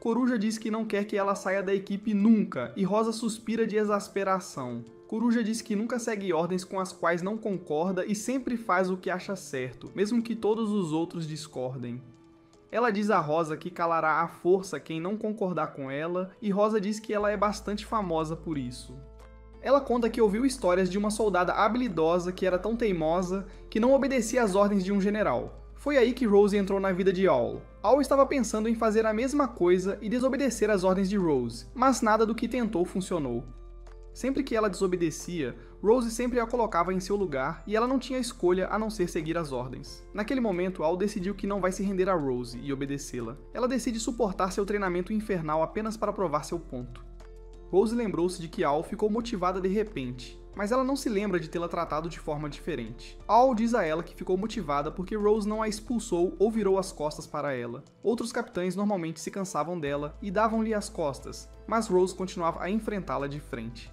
Coruja diz que não quer que ela saia da equipe nunca, e Rosa suspira de exasperação. Coruja diz que nunca segue ordens com as quais não concorda e sempre faz o que acha certo, mesmo que todos os outros discordem. Ela diz a Rosa que calará à força quem não concordar com ela, e Rosa diz que ela é bastante famosa por isso. Ela conta que ouviu histórias de uma soldada habilidosa que era tão teimosa que não obedecia às ordens de um general. Foi aí que Rose entrou na vida de Al. Al estava pensando em fazer a mesma coisa e desobedecer às ordens de Rose, mas nada do que tentou funcionou. Sempre que ela desobedecia, Rose sempre a colocava em seu lugar e ela não tinha escolha a não ser seguir as ordens. Naquele momento, Al decidiu que não vai se render a Rose e obedecê-la. Ela decide suportar seu treinamento infernal apenas para provar seu ponto. Rose lembrou-se de que Al ficou motivada de repente, mas ela não se lembra de tê-la tratado de forma diferente. Al diz a ela que ficou motivada porque Rose não a expulsou ou virou as costas para ela. Outros capitães normalmente se cansavam dela e davam-lhe as costas, mas Rose continuava a enfrentá-la de frente.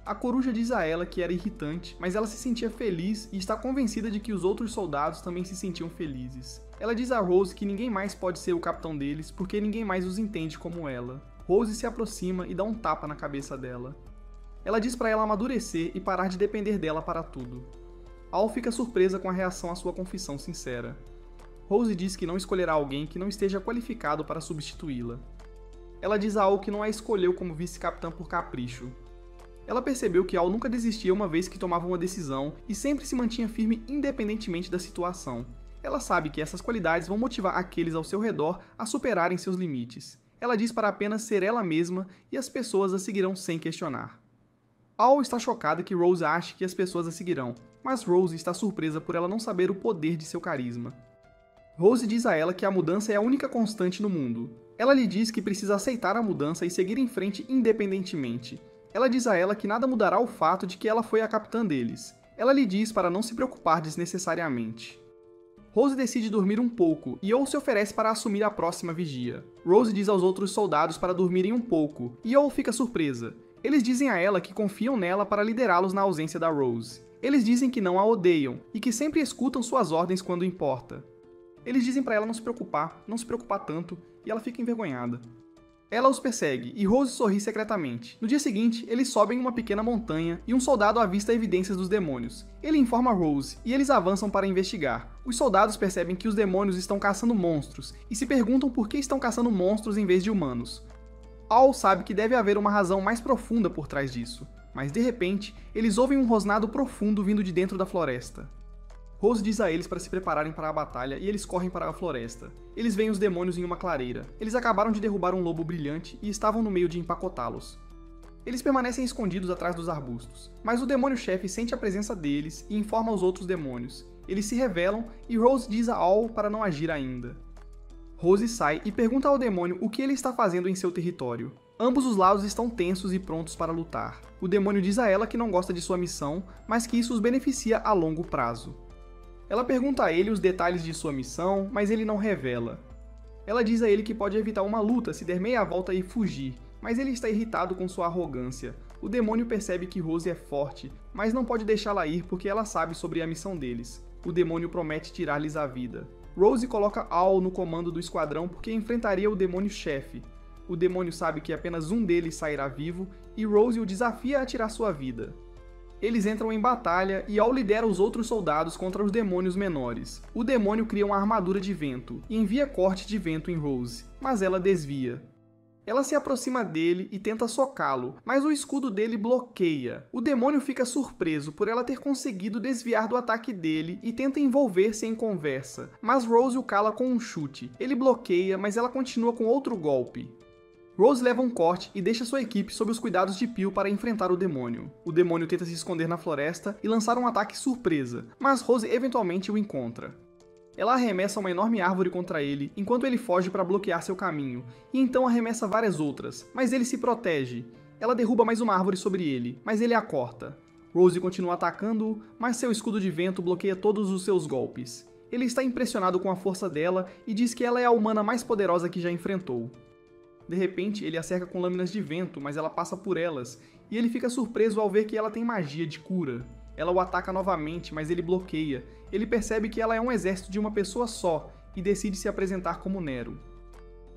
A coruja diz a ela que era irritante, mas ela se sentia feliz e está convencida de que os outros soldados também se sentiam felizes. Ela diz a Rose que ninguém mais pode ser o capitão deles porque ninguém mais os entende como ela. Rose se aproxima e dá um tapa na cabeça dela. Ela diz para ela amadurecer e parar de depender dela para tudo. Al fica surpresa com a reação à sua confissão sincera. Rose diz que não escolherá alguém que não esteja qualificado para substituí-la. Ela diz a Al que não a escolheu como vice-capitã por capricho. Ela percebeu que Al nunca desistia uma vez que tomava uma decisão e sempre se mantinha firme independentemente da situação. Ela sabe que essas qualidades vão motivar aqueles ao seu redor a superarem seus limites. Ela diz para apenas ser ela mesma e as pessoas a seguirão sem questionar. Al está chocada que Rose ache que as pessoas a seguirão, mas Rose está surpresa por ela não saber o poder de seu carisma. Rose diz a ela que a mudança é a única constante no mundo. Ela lhe diz que precisa aceitar a mudança e seguir em frente independentemente. Ela diz a ela que nada mudará o fato de que ela foi a capitã deles. Ela lhe diz para não se preocupar desnecessariamente. Rose decide dormir um pouco e Al se oferece para assumir a próxima vigia. Rose diz aos outros soldados para dormirem um pouco, e Al fica surpresa. Eles dizem a ela que confiam nela para liderá-los na ausência da Rose. Eles dizem que não a odeiam e que sempre escutam suas ordens quando importa. Eles dizem para ela não se preocupar tanto, e ela fica envergonhada. Ela os persegue, e Rose sorri secretamente. No dia seguinte, eles sobem uma pequena montanha, e um soldado avista evidências dos demônios. Ele informa Rose, e eles avançam para investigar. Os soldados percebem que os demônios estão caçando monstros, e se perguntam por que estão caçando monstros em vez de humanos. Al sabe que deve haver uma razão mais profunda por trás disso, mas de repente, eles ouvem um rosnado profundo vindo de dentro da floresta. Rose diz a eles para se prepararem para a batalha e eles correm para a floresta. Eles veem os demônios em uma clareira. Eles acabaram de derrubar um lobo brilhante e estavam no meio de empacotá-los. Eles permanecem escondidos atrás dos arbustos, mas o demônio-chefe sente a presença deles e informa aos outros demônios. Eles se revelam e Rose diz a Al para não agir ainda. Rose sai e pergunta ao demônio o que ele está fazendo em seu território. Ambos os lados estão tensos e prontos para lutar. O demônio diz a ela que não gosta de sua missão, mas que isso os beneficia a longo prazo. Ela pergunta a ele os detalhes de sua missão, mas ele não revela. Ela diz a ele que pode evitar uma luta se der meia volta e fugir, mas ele está irritado com sua arrogância. O demônio percebe que Rose é forte, mas não pode deixá-la ir porque ela sabe sobre a missão deles. O demônio promete tirar-lhes a vida. Rose coloca Al no comando do esquadrão porque enfrentaria o demônio-chefe. O demônio sabe que apenas um deles sairá vivo e Rose o desafia a tirar sua vida. Eles entram em batalha e Al lidera os outros soldados contra os demônios menores. O demônio cria uma armadura de vento e envia corte de vento em Rose, mas ela desvia. Ela se aproxima dele e tenta socá-lo, mas o escudo dele bloqueia. O demônio fica surpreso por ela ter conseguido desviar do ataque dele e tenta envolver-se em conversa, mas Rose o cala com um chute. Ele bloqueia, mas ela continua com outro golpe. Rose leva um corte e deixa sua equipe sob os cuidados de Peel para enfrentar o demônio. O demônio tenta se esconder na floresta e lançar um ataque surpresa, mas Rose eventualmente o encontra. Ela arremessa uma enorme árvore contra ele, enquanto ele foge para bloquear seu caminho, e então arremessa várias outras, mas ele se protege. Ela derruba mais uma árvore sobre ele, mas ele a corta. Rose continua atacando-o, mas seu escudo de vento bloqueia todos os seus golpes. Ele está impressionado com a força dela e diz que ela é a humana mais poderosa que já enfrentou. De repente, ele a cerca com lâminas de vento, mas ela passa por elas, e ele fica surpreso ao ver que ela tem magia de cura. Ela o ataca novamente, mas ele bloqueia. Ele percebe que ela é um exército de uma pessoa só, e decide se apresentar como Nero.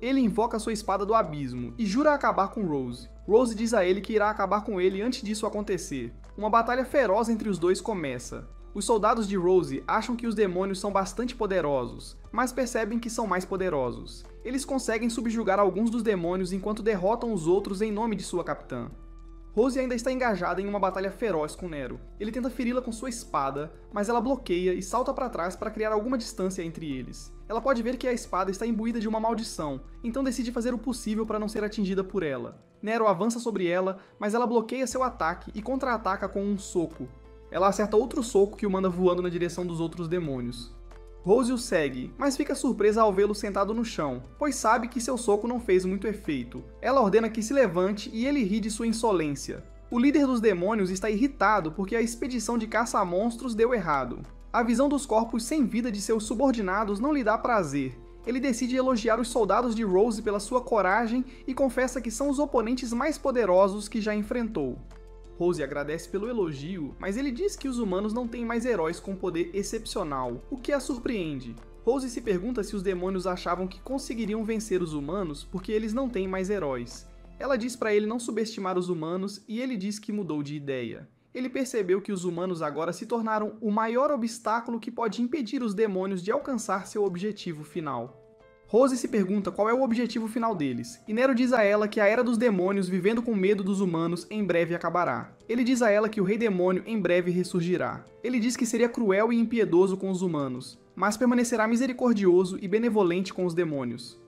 Ele invoca sua espada do abismo, e jura acabar com Rose. Rose diz a ele que irá acabar com ele antes disso acontecer. Uma batalha feroz entre os dois começa. Os soldados de Rose acham que os demônios são bastante poderosos, mas percebem que são mais poderosos. Eles conseguem subjugar alguns dos demônios enquanto derrotam os outros em nome de sua capitã. Rose ainda está engajada em uma batalha feroz com Nero. Ele tenta feri-la com sua espada, mas ela bloqueia e salta para trás para criar alguma distância entre eles. Ela pode ver que a espada está imbuída de uma maldição, então decide fazer o possível para não ser atingida por ela. Nero avança sobre ela, mas ela bloqueia seu ataque e contra-ataca com um soco. Ela acerta outro soco que o manda voando na direção dos outros demônios. Rose o segue, mas fica surpresa ao vê-lo sentado no chão, pois sabe que seu soco não fez muito efeito. Ela ordena que se levante e ele ri de sua insolência. O líder dos demônios está irritado porque a expedição de caça a monstros deu errado. A visão dos corpos sem vida de seus subordinados não lhe dá prazer. Ele decide elogiar os soldados de Rose pela sua coragem e confessa que são os oponentes mais poderosos que já enfrentou. Rose agradece pelo elogio, mas ele diz que os humanos não têm mais heróis com poder excepcional, o que a surpreende. Rose se pergunta se os demônios achavam que conseguiriam vencer os humanos porque eles não têm mais heróis. Ela diz para ele não subestimar os humanos e ele diz que mudou de ideia. Ele percebeu que os humanos agora se tornaram o maior obstáculo que pode impedir os demônios de alcançar seu objetivo final. Rose se pergunta qual é o objetivo final deles, e Nero diz a ela que a Era dos Demônios vivendo com medo dos humanos em breve acabará. Ele diz a ela que o Rei Demônio em breve ressurgirá. Ele diz que seria cruel e impiedoso com os humanos, mas permanecerá misericordioso e benevolente com os demônios.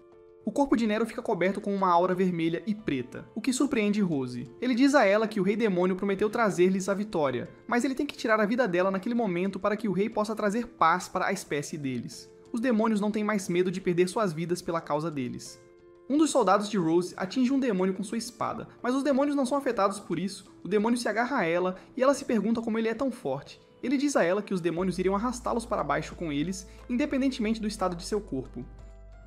O corpo de Nero fica coberto com uma aura vermelha e preta, o que surpreende Rose. Ele diz a ela que o Rei Demônio prometeu trazer-lhes a vitória, mas ele tem que tirar a vida dela naquele momento para que o rei possa trazer paz para a espécie deles. Os demônios não têm mais medo de perder suas vidas pela causa deles. Um dos soldados de Rose atinge um demônio com sua espada, mas os demônios não são afetados por isso. O demônio se agarra a ela e ela se pergunta como ele é tão forte. Ele diz a ela que os demônios iriam arrastá-los para baixo com eles, independentemente do estado de seu corpo.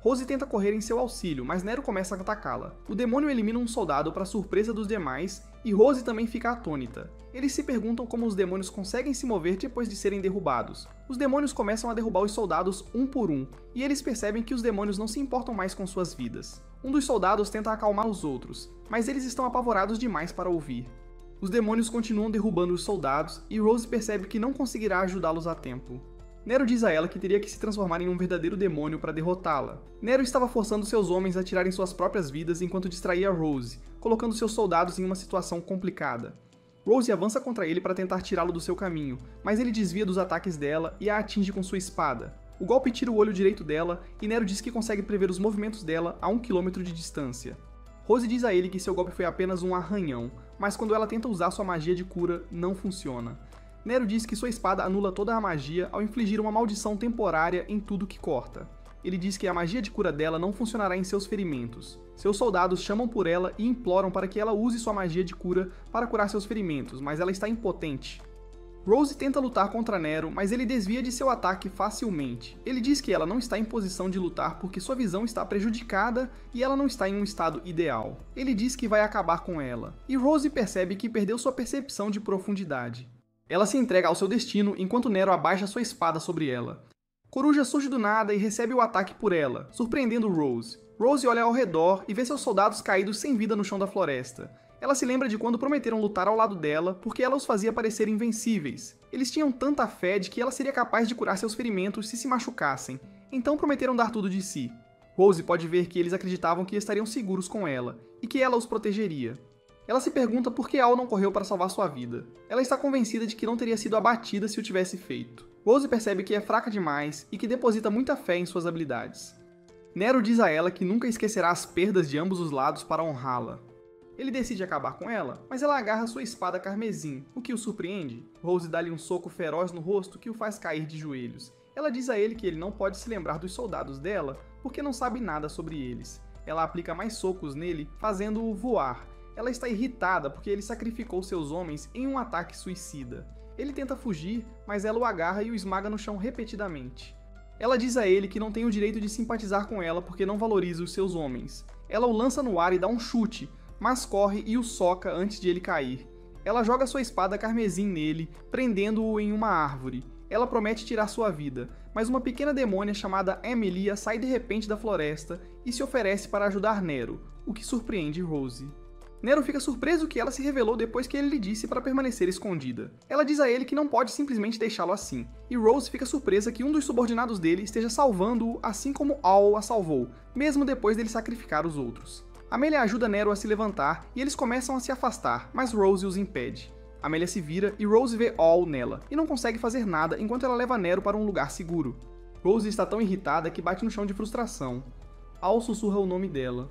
Rose tenta correr em seu auxílio, mas Nero começa a atacá-la. O demônio elimina um soldado para surpresa dos demais, e Rose também fica atônita. Eles se perguntam como os demônios conseguem se mover depois de serem derrubados. Os demônios começam a derrubar os soldados um por um, e eles percebem que os demônios não se importam mais com suas vidas. Um dos soldados tenta acalmar os outros, mas eles estão apavorados demais para ouvir. Os demônios continuam derrubando os soldados, e Rose percebe que não conseguirá ajudá-los a tempo. Nero diz a ela que teria que se transformar em um verdadeiro demônio para derrotá-la. Nero estava forçando seus homens a tirarem suas próprias vidas enquanto distraía Rose, colocando seus soldados em uma situação complicada. Rose avança contra ele para tentar tirá-lo do seu caminho, mas ele desvia dos ataques dela e a atinge com sua espada. O golpe tira o olho direito dela e Nero diz que consegue prever os movimentos dela a 1 quilômetro de distância. Rose diz a ele que seu golpe foi apenas um arranhão, mas quando ela tenta usar sua magia de cura, não funciona. Nero diz que sua espada anula toda a magia ao infligir uma maldição temporária em tudo que corta. Ele diz que a magia de cura dela não funcionará em seus ferimentos. Seus soldados chamam por ela e imploram para que ela use sua magia de cura para curar seus ferimentos, mas ela está impotente. Rose tenta lutar contra Nero, mas ele desvia de seu ataque facilmente. Ele diz que ela não está em posição de lutar porque sua visão está prejudicada e ela não está em um estado ideal. Ele diz que vai acabar com ela, e Rose percebe que perdeu sua percepção de profundidade. Ela se entrega ao seu destino enquanto Nero abaixa sua espada sobre ela. Coruja surge do nada e recebe o ataque por ela, surpreendendo Rose. Rose olha ao redor e vê seus soldados caídos sem vida no chão da floresta. Ela se lembra de quando prometeram lutar ao lado dela porque ela os fazia parecer invencíveis. Eles tinham tanta fé de que ela seria capaz de curar seus ferimentos se machucassem, então prometeram dar tudo de si. Rose pode ver que eles acreditavam que estariam seguros com ela e que ela os protegeria. Ela se pergunta por que Al não correu para salvar sua vida. Ela está convencida de que não teria sido abatida se o tivesse feito. Rose percebe que é fraca demais e que deposita muita fé em suas habilidades. Nero diz a ela que nunca esquecerá as perdas de ambos os lados para honrá-la. Ele decide acabar com ela, mas ela agarra sua espada carmesim, o que o surpreende. Rose dá-lhe um soco feroz no rosto que o faz cair de joelhos. Ela diz a ele que ele não pode se lembrar dos soldados dela porque não sabe nada sobre eles. Ela aplica mais socos nele, fazendo-o voar. Ela está irritada porque ele sacrificou seus homens em um ataque suicida. Ele tenta fugir, mas ela o agarra e o esmaga no chão repetidamente. Ela diz a ele que não tem o direito de simpatizar com ela porque não valoriza os seus homens. Ela o lança no ar e dá um chute, mas corre e o soca antes de ele cair. Ela joga sua espada carmesim nele, prendendo-o em uma árvore. Ela promete tirar sua vida, mas uma pequena demônia chamada Emilia sai de repente da floresta e se oferece para ajudar Nero, o que surpreende Rose. Nero fica surpreso que ela se revelou depois que ele lhe disse para permanecer escondida. Ela diz a ele que não pode simplesmente deixá-lo assim, e Rose fica surpresa que um dos subordinados dele esteja salvando-o assim como All a salvou, mesmo depois dele sacrificar os outros. Amelia ajuda Nero a se levantar e eles começam a se afastar, mas Rose os impede. Amelia se vira e Rose vê All nela, e não consegue fazer nada enquanto ela leva Nero para um lugar seguro. Rose está tão irritada que bate no chão de frustração. All sussurra o nome dela.